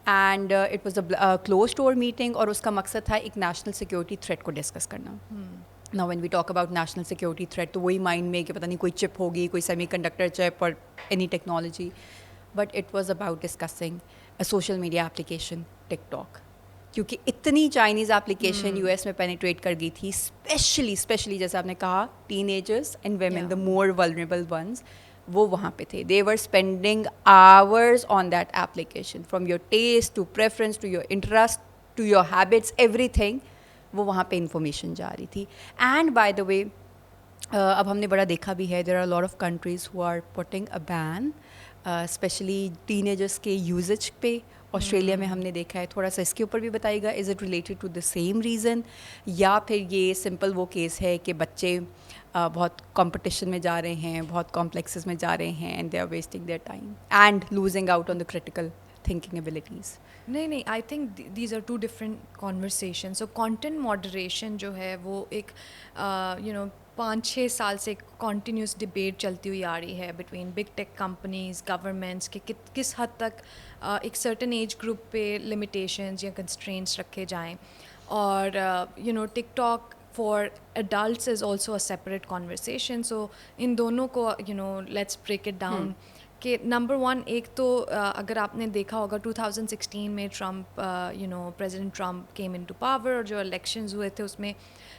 and it was a close door meeting, اور اس کا مقصد تھا ایک نیشنل سیکورٹی تھریٹ کو ڈسکس کرنا. Now when we talk about national security threat, تو وہی مائنڈ میں کہ پتہ نہیں کوئی چپ ہوگی, کوئی سیمی کنڈکٹر چپ اور any technology, but it was about discussing a social media application TikTok, کیونکہ اتنی چائنیز ایپلیکیشن US میں پینیٹریٹ کر گئی تھی, اسپیشلی جیسے آپ نے کہا teenagers and women, the more vulnerable ones, وہ وہاں پہ تھے. They were spending hours on that application, from your taste to preference to your interest to your habits, everything وہ وہاں پہ انفارمیشن جا رہی تھی. اینڈ بائی دا وے اب ہم نے بڑا دیکھا بھی ہے, there are lot of countries who are putting a ban especially teenagers کے یوزیج پہ. آسٹریلیا میں ہم نے دیکھا ہے. تھوڑا سا اس کے اوپر بھی بتائیے گا, is it related to the same reason, یا پھر یہ سمپل وہ کیس ہے کہ بچے بہت کمپٹیشن میں جا رہے ہیں, بہت کمپلیکسز میں جا رہے ہیں, and they are wasting their time and losing out on the critical thinking abilities. نہیں, I think these are two different conversation. So content moderation جو ہے وہ ایک 5-6 سال سے کنٹینیوس ڈبیٹ چلتی ہوئی آ رہی ہے between big tech companies, governments, کہ کس حد تک ایک سرٹن ایج گروپ پہ لمیٹیشنز یا کنسٹرینٹس رکھے جائیں. اور TikTok for adults is also a separate conversation. So ان دونوں کو لیٹس بریک اٹ ڈاؤن. کہ نمبر 1, ایک تو اگر آپ نے دیکھا ہوگا 2016 میں Trump president Trump came into power, اور جو الیکشنز ہوئے تھے اس میں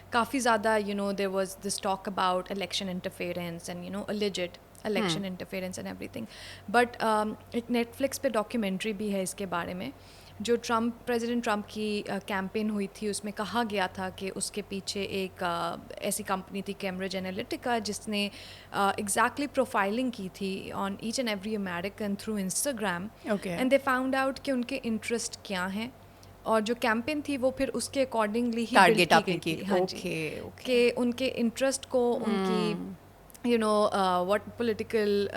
کافی زیادہ there was this talk about election interference and alleged election interference and everything. But ایک نیٹ فلکس پہ ڈاکیومنٹری بھی ہے اس کے بارے میں, جو پریزیڈنٹ ٹرمپ کی کیمپین ہوئی تھی, اس میں کہا گیا تھا کہ اس کے پیچھے ایک ایسی کمپنی تھی کیمبرج انالیٹیکا, جس نے ایگزیکٹلی پروفائلنگ کی تھی on each and every American through Instagram, and they found out کہ ان کے انٹرسٹ کیا ہیں, اور جو کیمپین تھی وہ پھر اس کے اکارڈنگلی ہی ٹارگیٹ آپ کی کی. ہاں جی, کہ ان کے انٹرسٹ کو, ان کی واٹ پولیٹیکل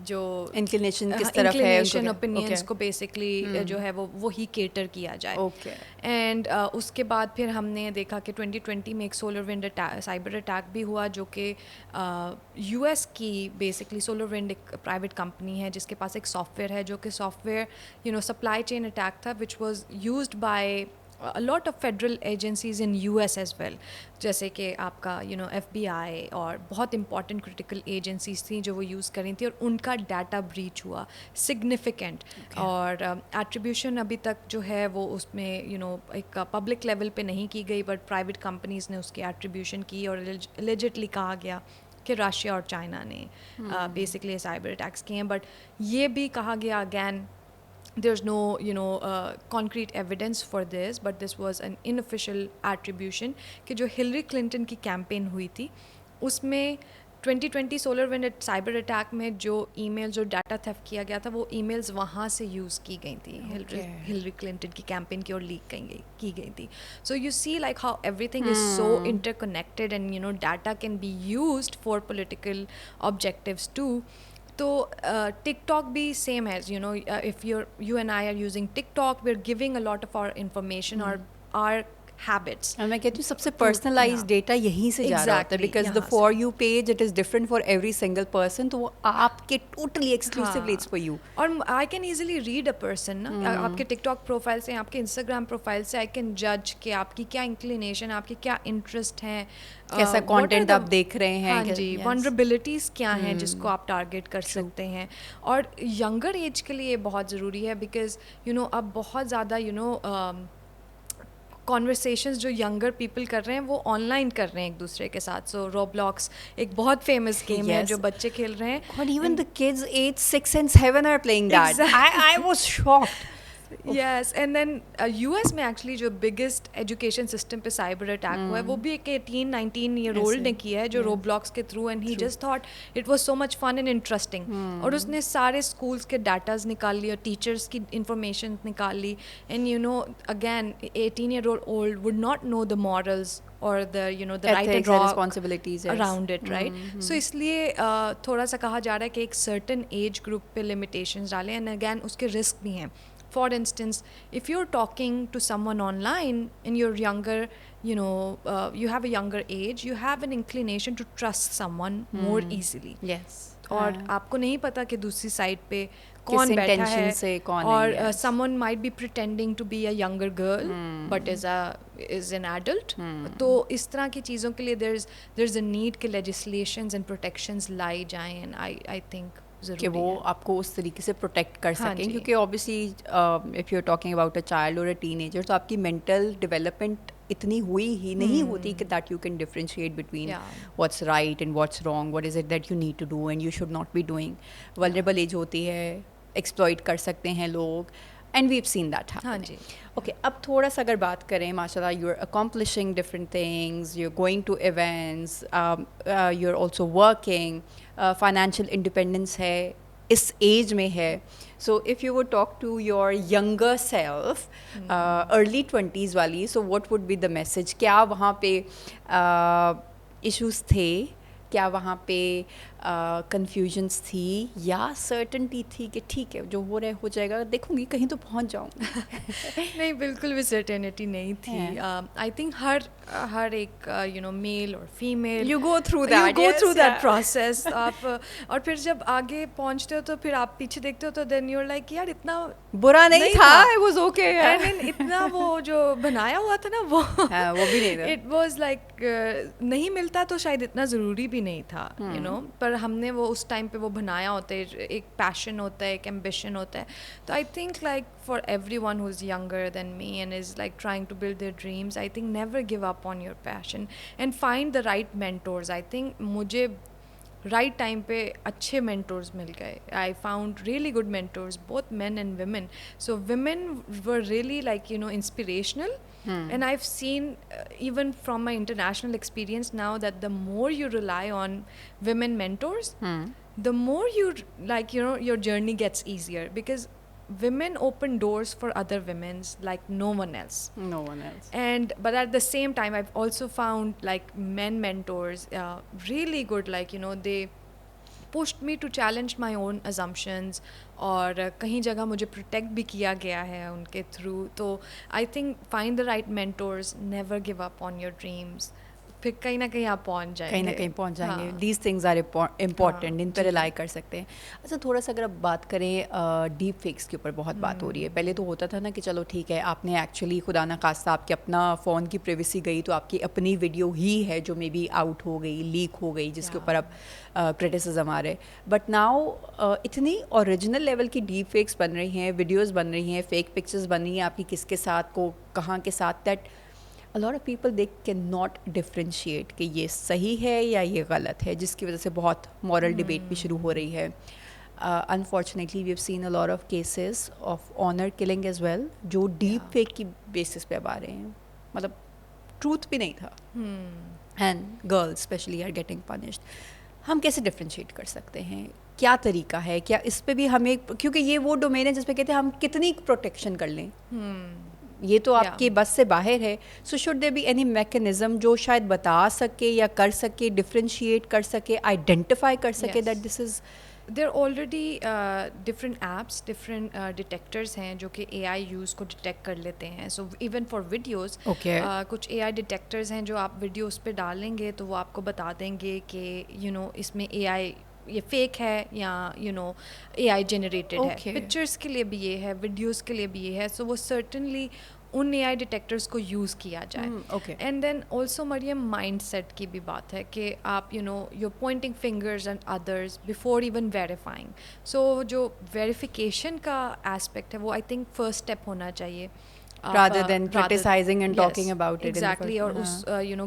جو انکلینیشن کس طرف ہے, انکلینیشن اوپینینس کو بیسکلی جو ہے وہ وہی کیٹر کیا جائے. اینڈ اس کے بعد پھر ہم نے دیکھا کہ 2020 میں ایک سولر ونڈ سائبر اٹیک بھی ہوا, جو کہ یو ایس کی بیسکلی سولر ونڈ ایک پرائیویٹ کمپنی ہے جس کے پاس ایک سافٹ ویئر ہے, جو کہ software supply chain attack تھا, which was used by a lot of federal agencies in US as well, جیسے کہ آپ کا FBI اور بہت امپورٹنٹ کریٹیکل ایجنسیز تھیں جو وہ یوز کر رہی تھیں, اور ان کا ڈیٹا بریچ ہوا سگنیفیکنٹ. اور ایٹریبیوشن ابھی تک جو ہے وہ اس میں ایک پبلک لیول پہ نہیں کی گئی, بٹ پرائیویٹ کمپنیز نے اس کی ایٹریبیوشن کی, اور لیجٹلی کہا گیا کہ راشیا اور چائنا نے بیسکلی سائبر اٹیکس کیے ہیں. بٹ یہ بھی کہا گیا again, there's no concrete evidence for this, but this was an unofficial attribution کہ جو ہلری کلنٹن کی کیمپین ہوئی تھی اس میں 2020 سولر ونڈ سائبر اٹیک میں جو ای میل جو ڈیٹا تھیفٹ کیا گیا تھا, وہ ای میلز وہاں سے یوز کی گئی تھی ہلری کلنٹن کی کیمپین کی, اور لیک کی گئی تھی. So you see like how everything is so interconnected, and data can be used for political objectives too. تو ٹک ٹاک بھی same as if you and I are using TikTok, we're giving a lot of our information or our habits. میں کہتی ہوں سب سے personalise data یہیں سے جا رہا ہوتا ہے, because the for you page it is different for every single person, تو وہ آپ کے totally exclusively it's for you. اور I can easily read a person نا, آپ کے ٹک ٹاک پروفائل سے, آپ کے انسٹاگرام پروفائل سے, آئی کین جج کہ آپ کی کیا انکلینیشن, آپ کے کیا انٹرسٹ ہیں, کیسا کانٹینٹ آپ دیکھ رہے ہیں, ہاں جی, ونربلٹیز کیا ہیں جس کو آپ ٹارگیٹ کر سکتے ہیں. اور ینگر ایج کے لیے بہت ضروری ہے, بیکاز اب بہت زیادہ کانورسیشنز جو ینگر پیپل کر رہے ہیں وہ آن لائن کر رہے ہیں ایک دوسرے کے ساتھ. سو روبلاکس ایک بہت فیمس گیم ہے جو بچے کھیل رہے ہیں, and even the kids aged 6 and 7 are playing that. I was shocked. Yes. And then U S میں ایکچولی جو بگیسٹ ایجوکیشن سسٹم پہ سائبر اٹیک ہوا ہے وہ بھی ایک 18-19 ایئر اولڈ نے کیا ہے, جو روب بلاکس کے through, and he just thought it was so much fun and interesting, اور اس نے سارے اسکولس کے ڈیٹاز نکال لی اور ٹیچرس کی انفارمیشن نکال لی, and again 18 year old would not know the morals or the the right and wrong responsibilities around it, right? So اس لیے تھوڑا سا کہا جا رہا ہے کہ ایک certain ایج گروپ پہ limitations ڈالیں, and again اس کے رسک بھی ہیں. For instance, if you're talking to someone online and you're younger, you have a younger age, you have an inclination to trust someone more easily. Yes. اور آپ کو نہیں پتا کہ دوسری سائڈ پہ کون بیٹھا ہے, اور someone might be pretending to be a younger girl but is an adult. تو اس طرح کی چیزوں کے لیے there's a need کہ legislations and protections لائی جائیں, and I think کہ وہ آپ کو اس طریقے سے پروٹیکٹ کر سکیں, کیونکہ obviously if you are talking about a child اور اے ٹین ایجر, تو آپ کی مینٹل ڈیولپمنٹ اتنی ہوئی ہی نہیں ہوتی کہ that you can differentiate between what's right and what's wrong, what is it that you need to do and you should not be doing. Vulnerable age ہوتی ہے, ایکسپلائٹ کر سکتے ہیں لوگ, and we have seen that happen. ہاں جی. Okay, اب تھوڑا سا اگر بات کریں, ماشاء اللہ you are accomplishing different things, you are going to events, you are also working, financial independence ہے اس ایج میں ہے. So if you would talk to your younger self, early 20s والی, so what would be the message? کیا وہاں پہ issues تھے, کیا وہاں پہ کنفیوژنس تھی, یا سرٹنٹی تھی کہ ٹھیک ہے جو ہو رہا ہے ہو جائے گا, دیکھوں گی کہیں تو پہنچ جاؤں گی؟ نہیں, بالکل بھی سرٹینٹی نہیں تھی. آئی تھنک ہر ایک میل اور female you go through that process. آپ اور پھر جب آگے پہنچتے ہو تو پھر آپ پیچھے دیکھتے ہو تو دین یو آر لائک یار اتنا برا نہیں تھا, اٹ واز اوکے, اتنا وہ جو بنایا ہوا تھا نا وہ بھی نہیں تھا, اٹ واز لائک نہیں ملتا تو شاید اتنا ضروری بھی نہیں تھا, پر ہم نے وہ اس ٹائم پہ وہ بنایا ہوتا ہے, ایک پیشن ہوتا ہے, ایک ایمبیشن ہوتا ہے. تو I think like for everyone who is younger than me and is like trying to build their dreams, I think never give up on your passion and find the right mentors. I think مجھے right time پہ اچھے mentors مل گئے. I found really good mentors both men and women. So women were really like inspirational. And I've seen, even from my international experience now, that the more you rely on women mentors, the more you like, your journey gets easier, because women open doors for other women's like no one else. No one else. But at the same time, I've also found like men mentors really good, like they pushed me to challenge my own assumptions, اور کہیں جگہ مجھے protect بھی کیا گیا ہے ان کے through. تو I think find the right mentors, never give up on your dreams, پھر کہیں نہ کہیں آپ پہنچ جائیں گے, کہیں نہ کہیں پہنچ جائیں گے. دیز تھنگز آر امپورٹنٹ, ان پہ ریلائی کر سکتے ہیں. اچھا تھوڑا سا اگر آپ بات کریں ڈیپ فیکس کے اوپر بہت بات ہو رہی ہے. پہلے تو ہوتا تھا نا کہ چلو ٹھیک ہے, آپ نے ایکچولی خدا نہ خواستہ آپ کے اپنا فون کی پریویسی گئی تو آپ کی اپنی ویڈیو ہی ہے جو مے بی آؤٹ ہو گئی, لیک ہو گئی, جس کے اوپر اب کرٹیسزم آ رہے. بٹ ناؤ اتنی اوریجنل لیول کی ڈیپ فیکس بن رہی ہیں, ویڈیوز بن رہی ہیں, فیک پکچرز بن رہی ہیں آپ کی کس کے ساتھ, کو کہاں کے ساتھ, that a lot of people they cannot differentiate کہ یہ صحیح ہے یا یہ غلط ہے, جس کی وجہ سے بہت moral debate بھی شروع ہو رہی ہے. Unfortunately we have seen a lot of cases of honor killing as well, جو deep fake کی basis پہ اب آ رہے ہیں, مطلب truth بھی نہیں تھا, and girls especially are getting punished. ہم کیسے ڈفرینشیٹ کر سکتے ہیں, کیا طریقہ ہے, کیا اس پہ بھی ہمیں, کیونکہ یہ وہ ڈومین ہے جس پہ کہتے ہیں ہم کتنی پروٹیکشن کر لیں, یہ تو آپ کی بس سے باہر ہے. So should there be any mechanism جو شاید بتا سکے یا کر سکے, ڈفرینشیٹ کر سکے, آئیڈینٹیفائی کر سکے that this is. There already different apps, different detectors ہیں جو کہ اے آئی یوز کو ڈیٹیکٹ کر لیتے ہیں. سو ایون فار ویڈیوز, کچھ اے آئی ڈیٹیکٹرز ہیں جو آپ ویڈیوز پہ ڈالیں گے تو وہ آپ کو بتا دیں گے کہ اس میں اے آئی یہ فیک ہے یا اے آئی جنریٹڈ ہے. پکچرس کے لیے بھی یہ ہے, ویڈیوز کے لیے بھی یہ ہے. سو وہ سرٹنلی ان اے آئی ڈیٹیکٹرس کو یوز کیا جائے. And then also Maryam mindset کی بھی بات ہے کہ آپ you pointing fingers and others before even verifying. So جو ویریفیکیشن کا ایسپیکٹ ہے وہ آئی تھنک فرسٹ اسٹیپ ہونا چاہیے, rather than criticizing and talking about it. Exactly, اور اس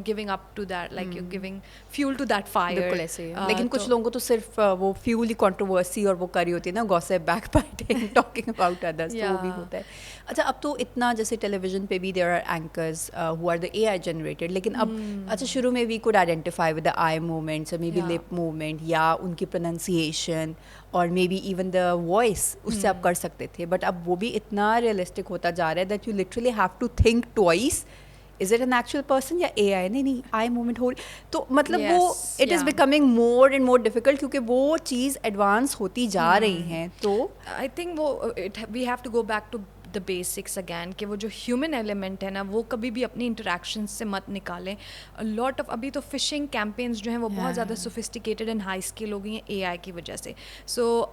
giving up to that, like you're giving fuel to that fire. بالکل ایسے ہے. لیکن کچھ لوگوں کو تو صرف وہ فیول ہی کنٹروورسی اور وہ کری ہوتی ہے نا, gossip, backbiting, talking about others, تو وہ بھی ہوتا ہے. اچھا اب تو اتنا جیسے ٹیلی ویژن پہ بھی there are anchors who are the AI generated, لیکن اب اچھا شروع میں we could identify with the eye movements or maybe lip movement یا ان کی pronunciation اور maybe even the voice, اس سے آپ کر سکتے تھے. بٹ اب وہ بھی اتنا ریئلسٹک ہوتا جا رہا ہے that you literally have to think twice, is it an actual person یا اے آئی. نہیں آئی موومنٹ ہو رہی, تو مطلب وہ it is becoming more and more difficult کیونکہ وہ چیز ایڈوانس ہوتی جا رہی ہیں. تو آئی تھنک وہ we have to go back to the basics again, کہ وہ جو ہیومن ایلیمنٹ ہے نا وہ کبھی بھی اپنی انٹریکشن سے مت نکالیں. لاٹ آف ابھی تو فشنگ کیمپینز جو ہیں وہ بہت زیادہ سوفسٹیکیٹڈ اینڈ ہائی اسکل ہو گئی ہیں اے آئی کی وجہ سے. سو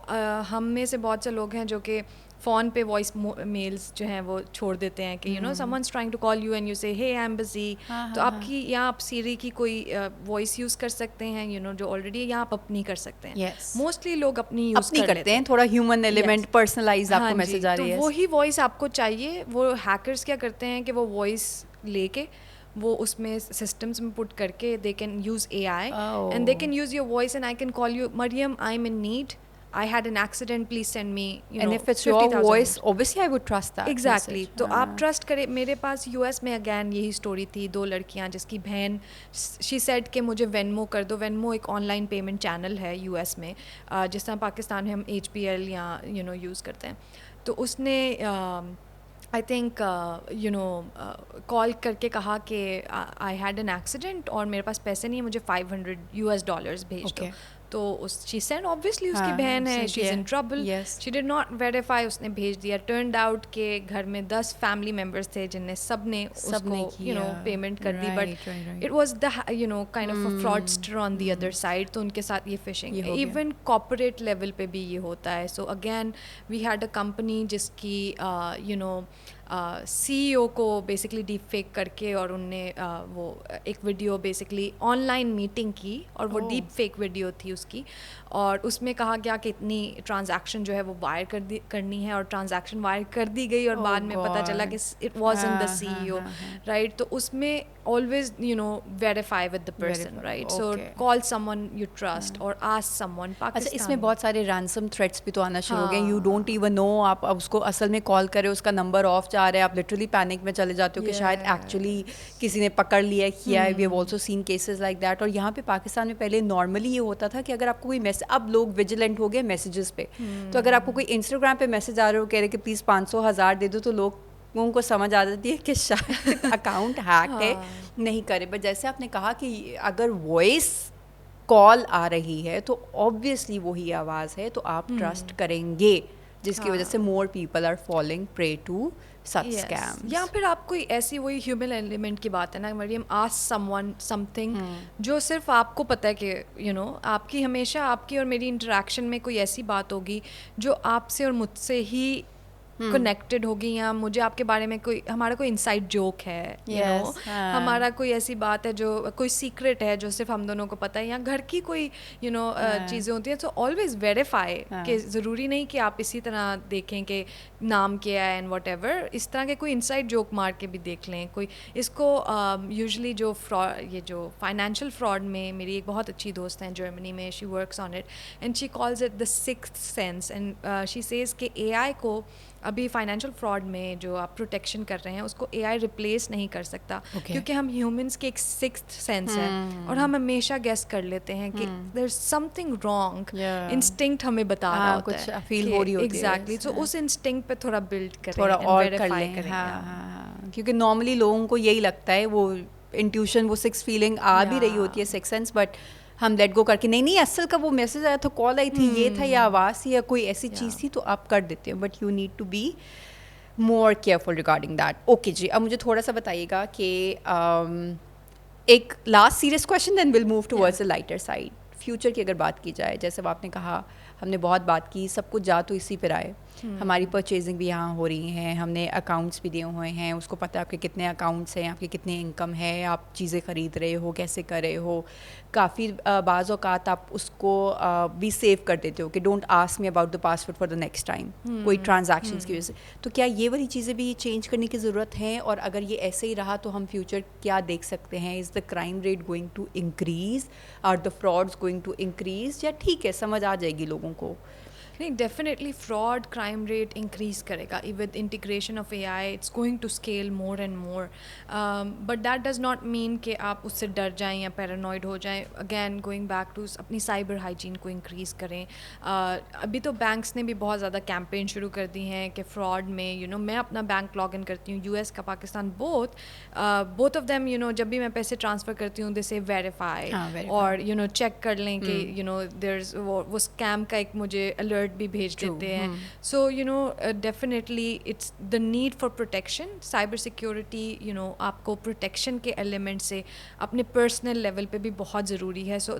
ہم میں سے بہت سے لوگ ہیں جو کہ فون پہ وائس میلز جو ہیں وہ چھوڑ دیتے ہیں کہ someone's trying to call you and you say hey I'm busy. تو آپ کی یہاں آپ سیری کی کوئی وائس یوز کر سکتے ہیں جو آلریڈی یہاں آپ اپنی کر سکتے ہیں. موسٹلی لوگ اپنی یوز کرتے ہیں, تھوڑا ہیومن ایلیمنٹ پرسنلائز آپ کو میسج آ رہی ہے. تو وہی وائس آپ کو چاہیے. وہ ہیکرز کیا کرتے ہیں کہ وہ وائس لے کے وہ اس میں سسٹمس میں پٹ کر کے they can use A I and they can use your voice and I can call you Maryam I am in need, I had an accident, please send me, and if it's your voice, obviously I would trust that. Exactly. تو آپ trust کرے. میرے پاس you S میں again یہی story تھی, 2 لڑکیاں جس کی بہن she said کہ مجھے وینمو کر دو. وینمو ایک آن لائن پیمنٹ چینل ہے یو ایس میں, جس طرح پاکستان میں ہم HPL یا یوز کرتے ہیں. تو اس نے آئی تھنک کال کر کے کہا کہ آئی ہیڈ این ایکسیڈنٹ اور میرے پاس پیسے نہیں ہیں, مجھے $500 بھیج دو. تو she said obviously اس کی بہن ہے, she is in trouble. She did not verify, اس نے بھیج دیا. turned out کہ گھر میں 10 فیملی ممبرس تھے جن نے سب نے اس کو پیمنٹ کر دی. But it was the kind of a fraudster on the other side. تو ان کے ساتھ یہ فشنگ, ایون کارپوریٹ لیول پہ بھی یہ ہوتا ہے. So again we had a company جس کی سی ای او کو بیسکلی ڈیپ فیک کر کے اور ان نے وہ ایک video basically on line meeting کی اور وہ ڈیپ فیک ویڈیو تھی اس کی, اور اس میں کہا گیا کہ اتنی ٹرانزیکشن جو ہے وہ وائر کرنی ہے, اور ٹرانزیکشن وائر کر دی گئی اور بعد میں پتہ چلا کہ it wasn't the C E O, right. تو اس میں always verify with the person, right? So call someone you trust or ask someone. اچھا, اس میں بہت سارے رینسم تھریٹس بھی تو آنا شروع ہو گئے. یو ڈونٹ ایون نو, آپ اب اس کو اصل میں کال کرے, اس کا نمبر آف جا رہا ہے, آپ لٹرلی پینک میں چلے جاتے ہو کہ شاید ایکچولی کسی نے پکڑ لیا کیا ہے. We have also seen cases like that. اور یہاں پہ پاکستان میں پہلے نارملی یہ ہوتا تھا کہ اگر آپ کو کوئی میسج, اب لوگ ویجیلنٹ ہو گئے میسیجز پہ, تو اگر آپ کو کوئی انسٹاگرام پہ میسج آ رہے ہو کہہ رہے کہ پلیز 500,000 دے دو, تو لوگوں کو سمجھ آ جاتی ہے کہ شاید اکاؤنٹ ہیک ہے, نہیں کرے. بٹ جیسے آپ نے کہا کہ اگر وائس کال آ رہی ہے تو آبویسلی وہی آواز ہے, تو آپ ٹرسٹ کریں گے, جس کی وجہ سے more people are falling prey to such scams. یا پھر آپ کوئی ایسی وہی ہیومن ایلیمنٹ کی بات ہے نا Maryam, ask someone something جو صرف آپ کو پتہ ہے کہ آپ کی ہمیشہ آپ کی اور میری انٹریکشن میں کوئی ایسی بات ہوگی جو آپ سے اور مجھ سے ہی کنیکٹڈ ہوگی, یا مجھے آپ کے بارے میں کوئی ہمارا کوئی انسائڈ جوک ہے, ہمارا کوئی ایسی بات ہے جو کوئی سیکرٹ ہے جو صرف ہم دونوں کو پتہ ہے, یا گھر کی کوئی چیزیں ہوتی ہیں. سو آلویز ویریفائی, کہ ضروری نہیں کہ آپ اسی طرح دیکھیں کہ نام کیا ہے اینڈ واٹ ایور, اس طرح کے کوئی انسائڈ جوک مار کے بھی دیکھ لیں. کوئی اس کو یوزلی جو یہ جو فائنینشیل فراڈ میں, میری ایک بہت اچھی دوست ہیں جرمنی میں, she works on it and she calls it the sixth sense, and she says کہ اے آئی کو ابھی فائنینشیل فراڈ میں جو آپ پروٹیکشن کر رہے ہیں اس کو اے آئی ریپلیس نہیں کر سکتا, کیونکہ ہم ہیومنس کے ایک سکستھ سینس ہے, اور ہم ہمیشہ گیس کر لیتے ہیں کہ دیر از سم تھنگ رانگ, انسٹنکٹ ہمیں بتا رہا ہوتا ہے, فیل ہو رہی ہوتی ہے. ایگزیکٹلی. سو اس انسٹنکٹ پہ تھوڑا بلڈ کریں, تھوڑا اور کر لیں. کیونکہ نارملی لوگوں کو یہی لگتا ہے, وہ انٹیوشن, وہ سکس فیلنگ آ بھی رہی ہوتی ہے, سکس سینس, بٹ ہم لیٹ گو کر کے نہیں اصل کا وہ میسج آیا تھا, کال آئی تھی, یہ تھا, یا آواز تھی, یا کوئی ایسی چیز تھی, تو آپ کر دیتے ہیں. But you need to be more careful regarding that. Okay جی, اب مجھے تھوڑا سا بتائیے گا کہ ایک last serious question, then will move towards a lighter side. Future کی اگر بات کی جائے, جیسے آپ نے کہا, ہم نے بہت بات کی, سب کچھ جا تو اسی پہ آئے, ہماری پرچیزنگ بھی یہاں ہو رہی ہیں, ہم نے اکاؤنٹس بھی دیے ہوئے ہیں, اس کو پتہ ہے آپ کے کتنے اکاؤنٹس ہیں, آپ کی کتنی انکم ہے, آپ چیزیں خرید رہے ہو, کیسے کر رہے ہو. کافی بعض اوقات آپ اس کو بھی سیو کر دیتے ہو کہ don't ask me about the password for the next time, کوئی ٹرانزیکشنس کی وجہ سے. تو کیا یہ والی چیزیں بھی چینج کرنے کی ضرورت ہے, اور اگر یہ ایسے ہی رہا تو ہم فیوچر کیا دیکھ سکتے ہیں؟ Is the crime rate going to increase, are the frauds going to increase, یا ٹھیک ہے سمجھ آ جائے گی لوگوں کو؟ نہیں, definitely fraud crime rate increase کرے گا. With integration of A I it's going to scale more and more, but that does not mean کہ آپ اس سے ڈر جائیں یا پیرانوائڈ ہو جائیں. اگین گوئنگ بیک ٹو اپنی سائبر ہائیجین کو انکریز کریں. ابھی تو بینکس نے بھی بہت زیادہ کیمپین شروع کر دی ہیں کہ فراڈ میں میں اپنا بینک لاگ ان کرتی ہوں, US کا, پاکستان, بوتھ آف دیم, جب بھی میں پیسے ٹرانسفر کرتی ہوں دے سے ویریفائی, اور چیک کر لیں کہ دیر وہ اسکیم کا ایک مجھے الرٹ بھی بھیج دیتے ہیں. So definitely it's the need for protection, cyber security, آپ کو پروٹیکشن کے ایلیمنٹ سے اپنے پرسنل لیول پہ بھی بہت ضروری ہے. سو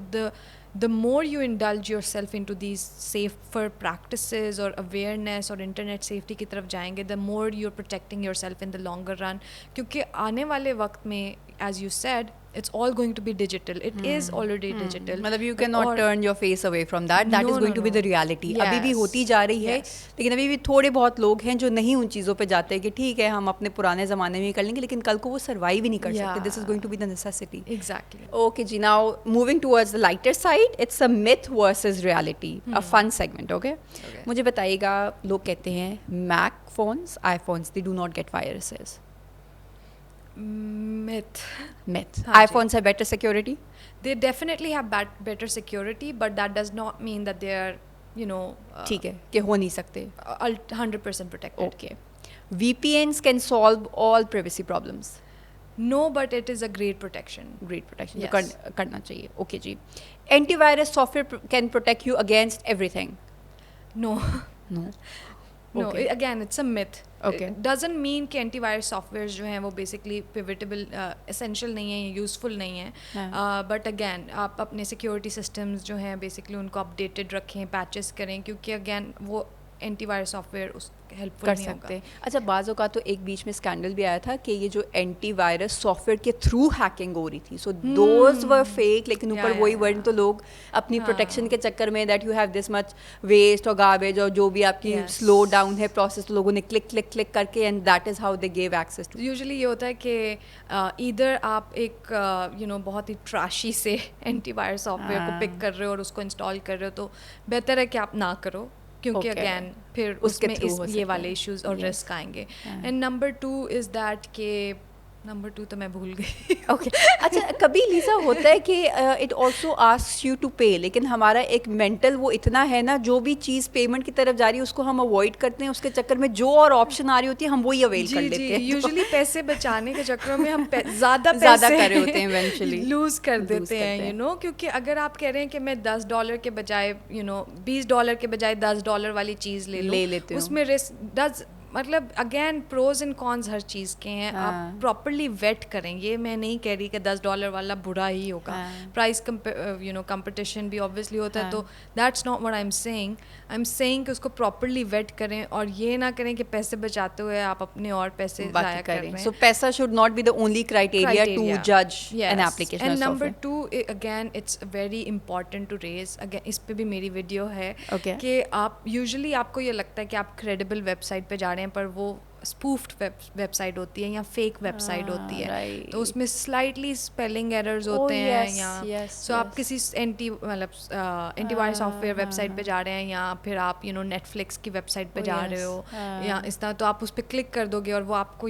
the more you indulge yourself into these safer practices اور awareness اور انٹرنیٹ سیفٹی کی طرف جائیں گے, the more you're protecting yourself in the longer run. کیونکہ آنے والے وقت میں, as you said, it's all going to be digital. It is already digital. مطلب you cannot turn your face away from that. That is going to be the reality. ابھی بھی ہوتی جا رہی ہے, لیکن ابھی بھی تھوڑے بہت لوگ ہیں جو نہیں ان چیزوں پہ جاتے ہیں کہ ٹھیک ہے ہم اپنے پرانے زمانے میں کر لیں گے, لیکن کل کو وہ سروائیو ہی نہیں کر سکتے. This is going to be the necessity. Exactly. Okay G, now moving towards the lighter side, it's a myth versus reality, a fun segment. Okay. مجھے بتائیے گا, لوگ کہتے ہیں Mac phones, iPhones, they do not get viruses. Myth. iPhones have better security? They definitely have better security, but that does not mean that they are, ٹھیک ہے کہ ہو نہیں سکتے 100% protected. Okay. VPNs can solve all privacy problems. No, but it is a great protection. Great protection. Yes. کرنا چاہیے. Okay جی. Antivirus software can protect you against everything. No. No, Okay. again, it's a myth. Okay. It doesn't mean کہ anti virus soft wears جو ہیں وہ basically پیوٹیبل, essential نہیں ہیں, useful نہیں ہیں. بٹ اگین آپ اپنے سیکورٹی سسٹمز جو ہیں بیسکلی ان کو اپڈیٹڈ رکھیں, پیچز کریں, کیونکہ اگین وہ اینٹی وائرس سافٹ ویئر اس ہیلپ کر سکتے ہیں. اچھا بعض اوقات تو ایک بیچ میں اسکینڈل بھی آیا تھا کہ یہ جو اینٹی وائرس سافٹ ویئر کے تھرو ہیکنگ ہو رہی تھی, سو دوز ور فیک, لیکن اوپر وہی ورڈ تو لوگ اپنی پروٹیکشن کے چکر میں that you have this much waste اور گاربیج اور جو بھی آپ کی سلو ڈاؤن ہے پروسیس, تو لوگوں نے کلک کلک کلک کر کے, and that is how they give access to. Usually یہ ہوتا ہے کہ ادھر آپ ایک بہت ہی ٹراشی سے اینٹی وائرس سافٹ ویئر کو پک کر رہے ہو اور اس کو انسٹال کر رہے ہو, تو بہتر ہے کہ آپ نہ کرو, کیونکہ اگین پھر اس میں یہ والے ایشوز اور رسک آئیں گے. اینڈ نمبر 2 از دیٹ کہ نمبر 2 تو میں بھول گئی. اوکے اچھا کبھی لیزا ہوتا ہے کہ it also asks you to pay, لیکن ہمارا ایک مینٹل وہ اتنا ہے نا, جو بھی چیز پیمنٹ کی طرف جا رہی ہے اس کو ہم اوائڈ کرتے ہیں, اس کے چکر میں جو اور آپشن آ رہی ہوتی ہے ہم وہی اویل کر لیتے ہیں. یوزلی پیسے بچانے کے چکر میں ہم زیادہ کر رہے ہوتے ہیں ایونچولی لوز کر دیتے ہیں, کیونکہ اگر آپ کہہ رہے ہیں کہ میں $10 کے بجائے $20 کے بجائے $10 والی چیز لے لیتے ہیں, اس میں رسک مطلب اگین پروز اینڈ کونز ہر چیز کے ہیں. آپ پراپرلی ویٹ کریں, یہ میں نہیں کہہ رہی کہ $10 والا برا ہی ہوگا, پرائز کمپٹیشن بھی آبویسلی ہوتا ہے, تو that's not what I am seeing کہ اس کو پراپرلی ویٹ کریں, اور یہ نہ کریں کہ پیسے بچاتے ہوئے آپ اپنے اور پیسے ضائع کر رہے ہیں. سو پیسہ should not be the only criteria to جج an application. And number 2 again it's very important to raise, again اس پہ بھی میری ویڈیو ہے کہ آپ یوزلی آپ کو یہ لگتا ہے کہ آپ کریڈیبل ویب سائٹ پہ جا رہے ہیں, پر وہ اسپوفڈ ویب سائٹ ہوتی ہے یا فیک ویب سائٹ ہوتی ہے, تو اس میں سلائٹلی اسپیلنگ ایررز ہوتے ہیں, یا سو آپ کسی antivirus software website پہ جا رہے ہیں, یا پھر آپ نیٹ فلکس کی ویب سائٹ پہ جا رہے ہو یا اس طرح, تو آپ اس پہ کلک کر دو گے اور وہ آپ کو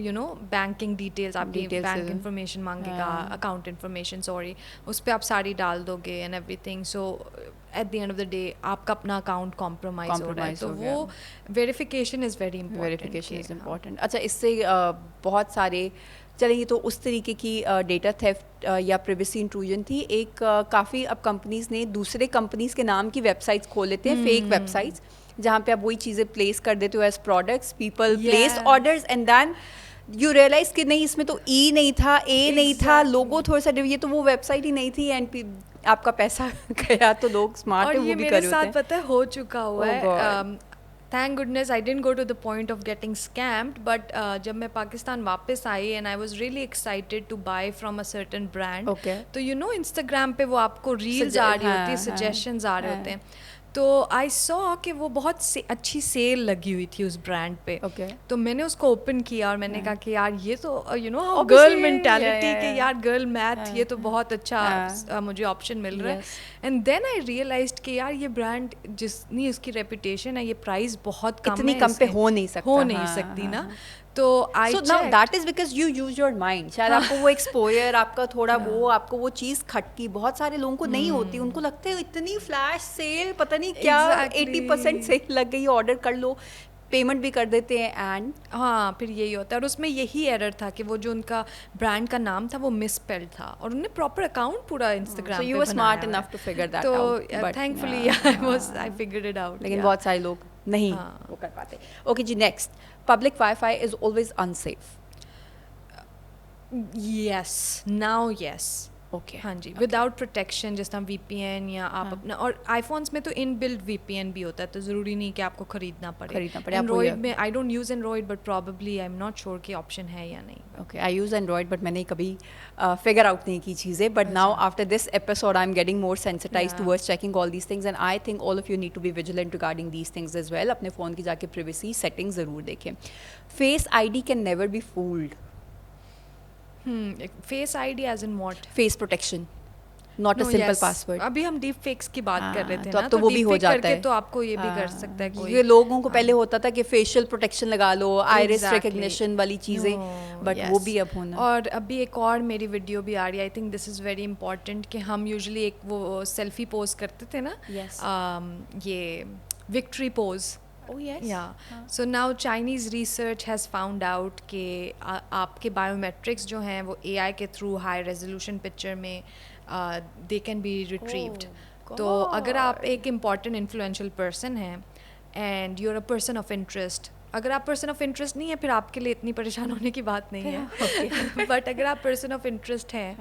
بینکنگ ڈیٹیلس, آپ کی بینک انفارمیشن مانگے گا, اکاؤنٹ انفارمیشن سوری, اس پہ آپ ساری ڈال دو گے and everything. So at the end of the day آپ کا اپنا اکاؤنٹ کمپرومائز ہو رہا ہے, تو وہ ویریفیکیشن از ویری امپورٹنٹ. اچھا اس سے بہت سارے چلیں, یہ تو اس طریقے کی ڈیٹا تھیفٹ یا پریویسی انٹروژن تھی. ایک کافی اب کمپنیز نے دوسرے کمپنیز کے نام کی ویب سائٹس کھول لیتے ہیں, فیک ویب سائٹس, جہاں پہ آپ وہی چیزیں پلیس کر دیتے ہو as products, people place orders and then you realize کہ نہیں اس میں تو ای نہیں تھا, اے نہیں تھا, لوگو تھوڑا سا, یہ تو وہ ویب سائٹ ہی نہیں تھی, اینڈ آپ کا پیسہ گیا. تو لوگ اسمارٹ ہیں, وہ بھی کر رہے ہوتے ہیں. اور یہ میرے ساتھ پتہ ہے ہو چکا ہوا ہے. Thank goodness I didn't go to the point of getting scammed, but جب میں پاکستان واپس آئی and I was really excited to buy from a certain brand, تو Instagram پہ وہ آپ کو ریلز آ رہی ہوتی ہے, سجیشنز آ رہے ہوتے ہیں, تو آئی سو کہ وہ بہت اچھی سیل لگی ہوئی تھی اس برانڈ پہ. تو میں نے اس کو اوپن کیا اور میں نے کہا کہ یار یہ تو گرل مینٹیلٹی کہ یار گرل میتھ, یہ تو بہت اچھا مجھے آپشن مل رہا ہے. اینڈ دین آئی ریئلائزڈ کہ یار یہ برانڈ جتنی اس کی ریپوٹیشن ہے, یہ پرائز بہت کم ہے, کم پہ ہو نہیں سکتی نا. تو that is because you use your mind. شاید آپ کو وہ ایکسپوئر, آپ کا تھوڑا وہ, آپ کو وہ چیز کھٹکی بہت سارے لوگوں کو نہیں ہوتی, ان کو لگتا ہے اتنی فلیش سیل, پتہ نہیں کیا 80% سیل لگ گئی, آرڈر کر لو, پیمنٹ بھی کر دیتے ہیں, اینڈ پھر یہی ہوتا ہے. اور اس میں یہی ایرر تھا کہ وہ جو ان کا برانڈ کا نام تھا وہ مس اسپیلڈ تھا, اور انہوں نے پراپر اکاؤنٹ پورا انسٹاگرام پہ smart enough to figure that out, تو thankfully I figured it out. لیکن بہت سارے لوگ نہیں وہ کر پاتے. اوکے جی, next, public wifi is always unsafe. Yes, now yes. Okay ہاں جی, وداؤٹ پروٹیکشن, جس طرح وی پی این یا آپ اپنا, اور آئی فونس میں تو ان بلڈ وی پی این بھی ہوتا ہے, تو ضروری نہیں کہ آپ کو خریدنا پڑے. اینڈرائڈ میں I don't use Android, but probably I'm not sure کہ آپشن ہے یا نہیں. Okay, I use Android, but میں نے کبھی فگر آؤٹ نہیں کی چیزیں. But now after this episode I'm getting more sensitized towards checking all these things, and I think all of you need to be vigilant regarding these things as well. اپنے phone کی جا کے privacy setting ضرور دیکھیں. Face I D can never be fooled. Face I D is in what? Face protection, not a simple password. ابھی ہم deep fax کی بات کر رہے تھے نا, تو وہ بھی ہو جاتا ہے. تو آپ کو یہ بھی کر سکتا ہے کوئی. یہ لوگوں کو پہلے ہوتا تھا کہ فیشیل پروٹیکشن لگا لو, آئرس ریکگنیشن والی چیزیں, بٹ وہ بھی اب ہونا. اور ابھی ایک اور میری ویڈیو بھی آ رہی ہے, I think this is very important, کہ ہم یوزلی ایک وہ سیلفی پوز کرتے تھے نا, یہ victory pose. So now Chinese research has found out کہ آپ کے بایومیٹرکس جو ہیں وہ اے آئی کے تھرو ہائی ریزولوشن پکچر میں they can be retrieved. تو اگر آپ ایک امپورٹنٹ انفلوئنشیل پرسن ہیں and you are a person of interest, اگر آپ پرسن آف انٹرسٹ نہیں ہے پھر آپ کے لیے اتنی پریشان ہونے کی بات نہیں ہے, بٹ اگر آپ پرسن آف انٹرسٹ ہیں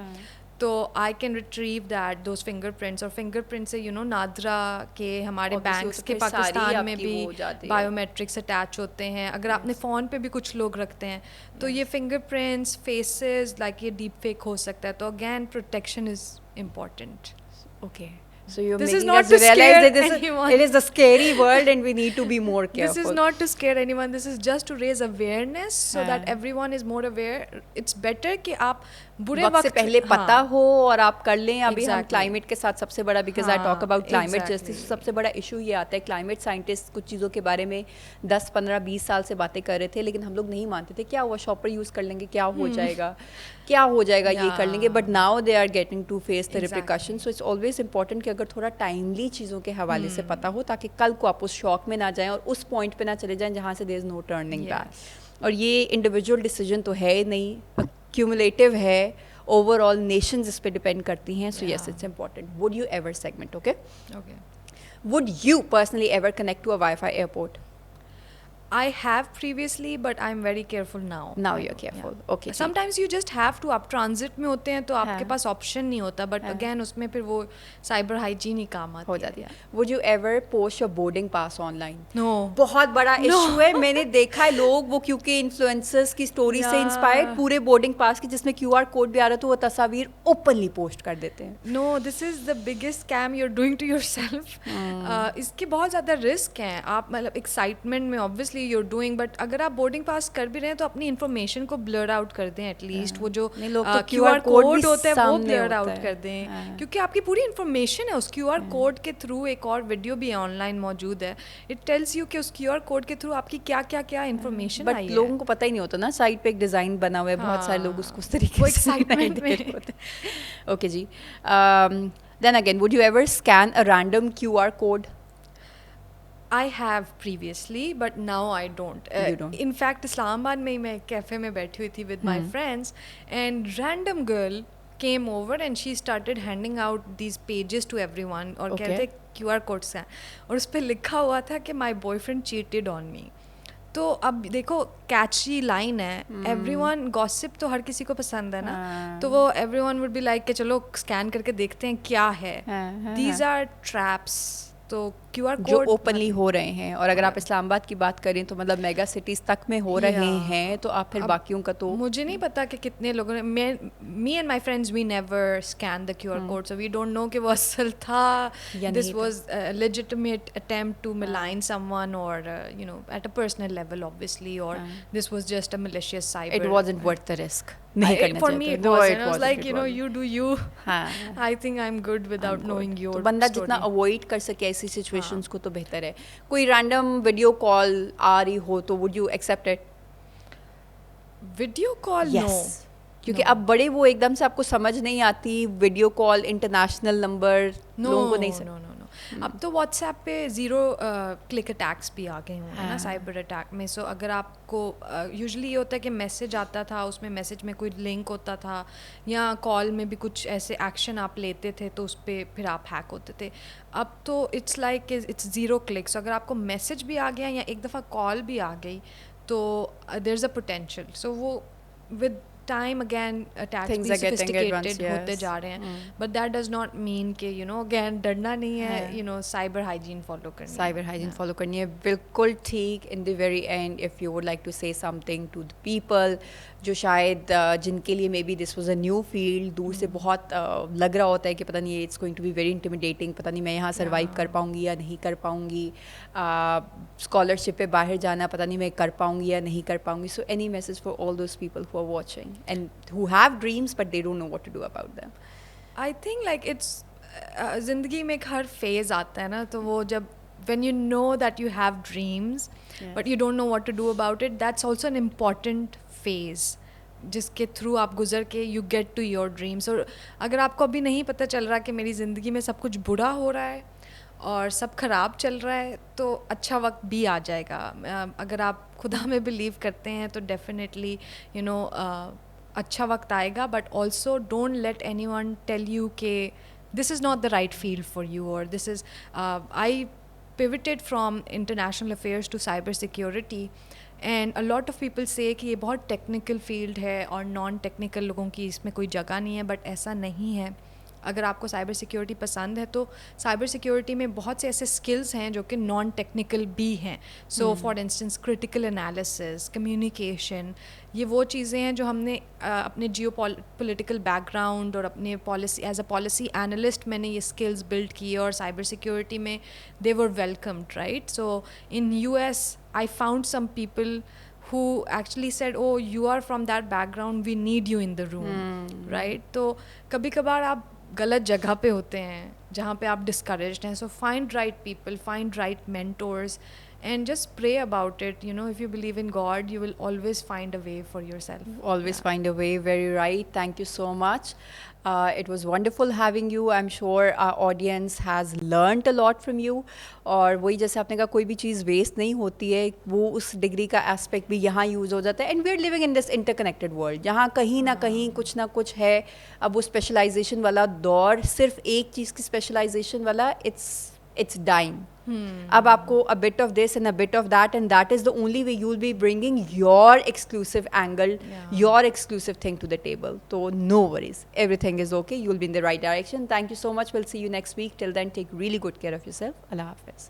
تو I can retrieve that those finger prints. اور فنگر پرنٹ سے نادرا کے ہمارے بینکس کے پاکستان میں بھی بایو میٹرکس اٹیچ ہوتے ہیں. اگر آپ نے فون پہ بھی کچھ لوگ رکھتے ہیں تو یہ فنگر پرنٹس فیسز لائک یہ ڈیپ فیک ہو سکتا ہے. تو again protection is important. Okay. So you're This is making not us to realize scare that anyone. it is a scary world and we need to be more This careful. is not to scare anyone. This is just to raise awareness so that everyone is more aware. It's better کہ آپ برے وقت سے پہلے پتہ ہو اور آپ کر لیں. ابھی ہم کلائمیٹ کے ساتھ سب سے بڑا because I talk about climate justice, سب سے بڑا ایشو یہ آتا ہے کلائمیٹ سائنٹسٹ کچھ چیزوں کے بارے میں 10 15 20 سال سے باتیں کر رہے تھے لیکن ہم لوگ نہیں مانتے تھے. کیا ہوا, شاپر یوز کر لیں گے, کیا ہو جائے گا, کیا ہو جائے گا, یہ کر لیں گے. But now they are getting to face the repercussion. So it's always important کہ اگر تھوڑا ٹائملی چیزوں کے حوالے سے پتہ ہو تاکہ کل کو آپ اس شوق میں نہ جائیں اور اس پوائنٹ پہ نہ چلے جائیں جہاں سے دیر از نو ٹرننگ بیک. اور یہ انڈیویجول ڈیسیجن تو ہے نہیں, کیومولیٹو ہے, اوور آل نیشنز اس پہ ڈپینڈ کرتی ہیں. So yes it's important. Would you ever segment, okay, would you personally ever connect to a wifi airport? I have previously, but I'm very careful now. Now you're careful. Okay. Sometimes you just have to. آپ transit میں ہوتے ہیں تو آپ کے پاس option نہیں ہوتا, but again اس میں پھر وہ سائبر ہائیجین ہی کام آتی ہو جاتی ہے. Would you ever post your boarding pass online? No. بہت بڑا ایشو ہے. میں نے دیکھا ہے لوگ وہ کیونکہ انفلوئنسرز کی اسٹوری سے انسپائر پورے بورڈنگ پاس کی جس میں کیو آر کوڈ بھی آ رہا تو وہ تصاویر اوپنلی پوسٹ کر دیتے ہیں. No, this is the biggest scam you're doing to yourself. اس کے بہت زیادہ رسک ہیں. آپ مطلب ایکسائٹمنٹ میں obviously you're doing, but اگر آپ بورڈنگ پاس کر بھی رہے ہیں تو اپنی انفارمیشن کو بلر آؤٹ کر دیں. ایٹ لیسٹ وہ جو کیو آر کوڈ ہوتا ہے وہ بلر آؤٹ کر دیں, کیونکہ آپ کی پوری انفارمیشن ہے اس کیو آر کوڈ کے تھرو. ایک اور ویڈیو بھی آن لائن موجود ہے, اٹ ٹیلس یو کہ اس کیو آر کوڈ کے تھرو آپ کی کیا کیا کیا انفارمیشن آئی ہے. بٹ لوگوں کو پتہ ہی نہیں ہوتا نا, سائٹ پہ ایک ڈیزائن بنا ہوا ہے, بہت سارے لوگ اس کو اس طریقے سے ایکسائٹمنٹ میں. اوکے جی, then again would you ever scan a random Q R code? I have previously, but now I don't. You don't. In fact, اسلام آباد میں میں کیفے میں بیٹھی ہوئی تھی with my friends, and random girl came over and she started handing out these pages to everyone اور کہتے کیو R code سے, اور اس پہ لکھا ہوا تھا کہ my boyfriend cheated on me. تو اب دیکھو کیچی لائن ہے, ایوری ون گوسپ تو ہر کسی کو پسند ہے نا, تو وہ everyone would be like کہ چلو اسکین کر کے دیکھتے ہیں کیا ہے. These are traps. تو کیو آر کوڈ جو اوپنلی ہو رہے ہیں, اور اگر آپ اسلام آباد کی بات کریں تو مطلب میگا سٹیز تک میں ہو رہے ہیں, تو آپ پھر باقیوں کا تو مجھے نہیں پتا کہ کتنے لوگوں نے. Me and my friends we never scan the Q R code, so we don't know کہ وہ اصل تھا, this was legitimate attempt to malign someone اور you know at a personal level obviously, اور this was just a malicious cyber. It wasn't worth the risk. نہیں کرنا For me چاہتے. it was, and I was like, you know, you do you. I think I'm good without knowing your story. بندہ جتنا avoid کر سکے ایسی situations کو تو بہتر ہے. کوئی رینڈم ویڈیو کال آ رہی ہو تو would you accept it? Video call no, کیونکہ اب بڑے وہ ایک دم سے آپ کو سمجھ نہیں آتی ویڈیو کال, انٹرنیشنل نمبر لوگوں کو نہیں. اب تو واٹس ایپ پہ 0 کلک اٹیکس بھی آ گئے ہوئے ہیں نا سائبر اٹیک میں. سو اگر آپ کو یوزلی یہ ہوتا ہے کہ میسج آتا تھا, اس میں میسج میں کوئی لنک ہوتا تھا, یا کال میں بھی کچھ ایسے ایکشن آپ لیتے تھے تو اس پہ پھر آپ ہیک ہوتے تھے. اب تو اٹس لائک اٹس 0 کلکس. اگر آپ کو میسج بھی آ گیا یا ایک دفعہ کال بھی آ گئی تو دیر از اے پوٹینشیل. سو وہ ود ٹائم اگین اٹیکس بھی سوفسٹیکیٹڈ ہوتے جا رہے ہیں, but that does not mean کہ یو نو اگین ڈرنا نہیں ہے, you know cyber hygiene follow کرنی ہے. سائبر ہائیجین فالو کرنی ہے, بالکل ٹھیک. In the very end if you would like to say something to the people جو شاید جن کے لیے maybe this was a new field, دور سے بہت لگ رہا ہوتا ہے کہ پتہ نہیں it's going to be very intimidating, پتہ نہیں میں یہاں سروائیو کر پاؤں گی یا نہیں کر پاؤں گی, اسکالرشپ پہ باہر جانا پتہ نہیں میں کر پاؤں گی یا نہیں کر پاؤں گی. So any message for all those people who are watching and who have dreams but they don't know what to do about them. I think like it's زندگی میں ایک ہر فیز آتا ہے نا, تو وہ جب when you know that you have dreams but you don't know what to do about it, that's also an important phase جس کے تھرو آپ گزر کے you get to your dreams. اور اگر آپ کو ابھی نہیں پتہ چل رہا کہ میری زندگی میں سب کچھ برا ہو رہا ہے اور سب خراب چل رہا ہے, تو اچھا وقت بھی آ جائے گا. اگر آپ خدا میں بلیو کرتے ہیں تو ڈیفینیٹلی یو نو اچھا وقت آئے گا. But also don't let anyone tell you کہ this is not the right field for you, اور this is I pivoted from international affairs to cyber security, and a lot of people say کہ یہ بہت technical field ہے اور non technical لوگوں کی اس میں کوئی جگہ نہیں ہے, بٹ ایسا نہیں ہے. اگر آپ کو سائبر سیکیورٹی پسند ہے تو سائبر سیکیورٹی میں بہت سے ایسے اسکلس ہیں جو کہ نان ٹیکنیکل بھی ہیں. So for instance critical analysis, communication, یہ وہ چیزیں ہیں جو ہم نے اپنے جیو پولیٹیکل بیک گراؤنڈ اور اپنے policy as a policy analyst میں نے یہ اسکلز بلڈ کیے, اور سائبر سیکیورٹی میں they were welcomed, right. So in US I found some people who actually said, oh, you are from that background, we need you in the room, right. تو کبھی کبھار آپ غلط جگہ پہ ہوتے ہیں جہاں پہ آپ ڈسکریجڈ ہیں. So find right people, find right mentors, and just pray about it. You know, if you believe in God, you will always find a way for yourself. Always find a way. Very right. Thank you so much. It was wonderful having you. I'm sure our audience has learned a lot from you. اور وہی جیسے آپ نے کہا کوئی بھی چیز waste نہیں ہوتی ہے, وہ اس ڈگری کا اسپیکٹ بھی یہاں یوز ہو جاتا ہے. And we are living in this interconnected world جہاں کہیں نہ کہیں کچھ نہ کچھ ہے. اب وہ اسپیشلائزیشن والا دور, صرف ایک چیز کی اسپیشلائزیشن والا, it's dying. اب آپ کو a bit of this and a bit of that, and that is the only way you will be bringing your exclusive angle, your exclusive thing to the table. So no worries, everything is okay, you will be in the right direction. Thank you so much. We'll see you next week. Till then, take really good care of yourself. Allah Hafiz.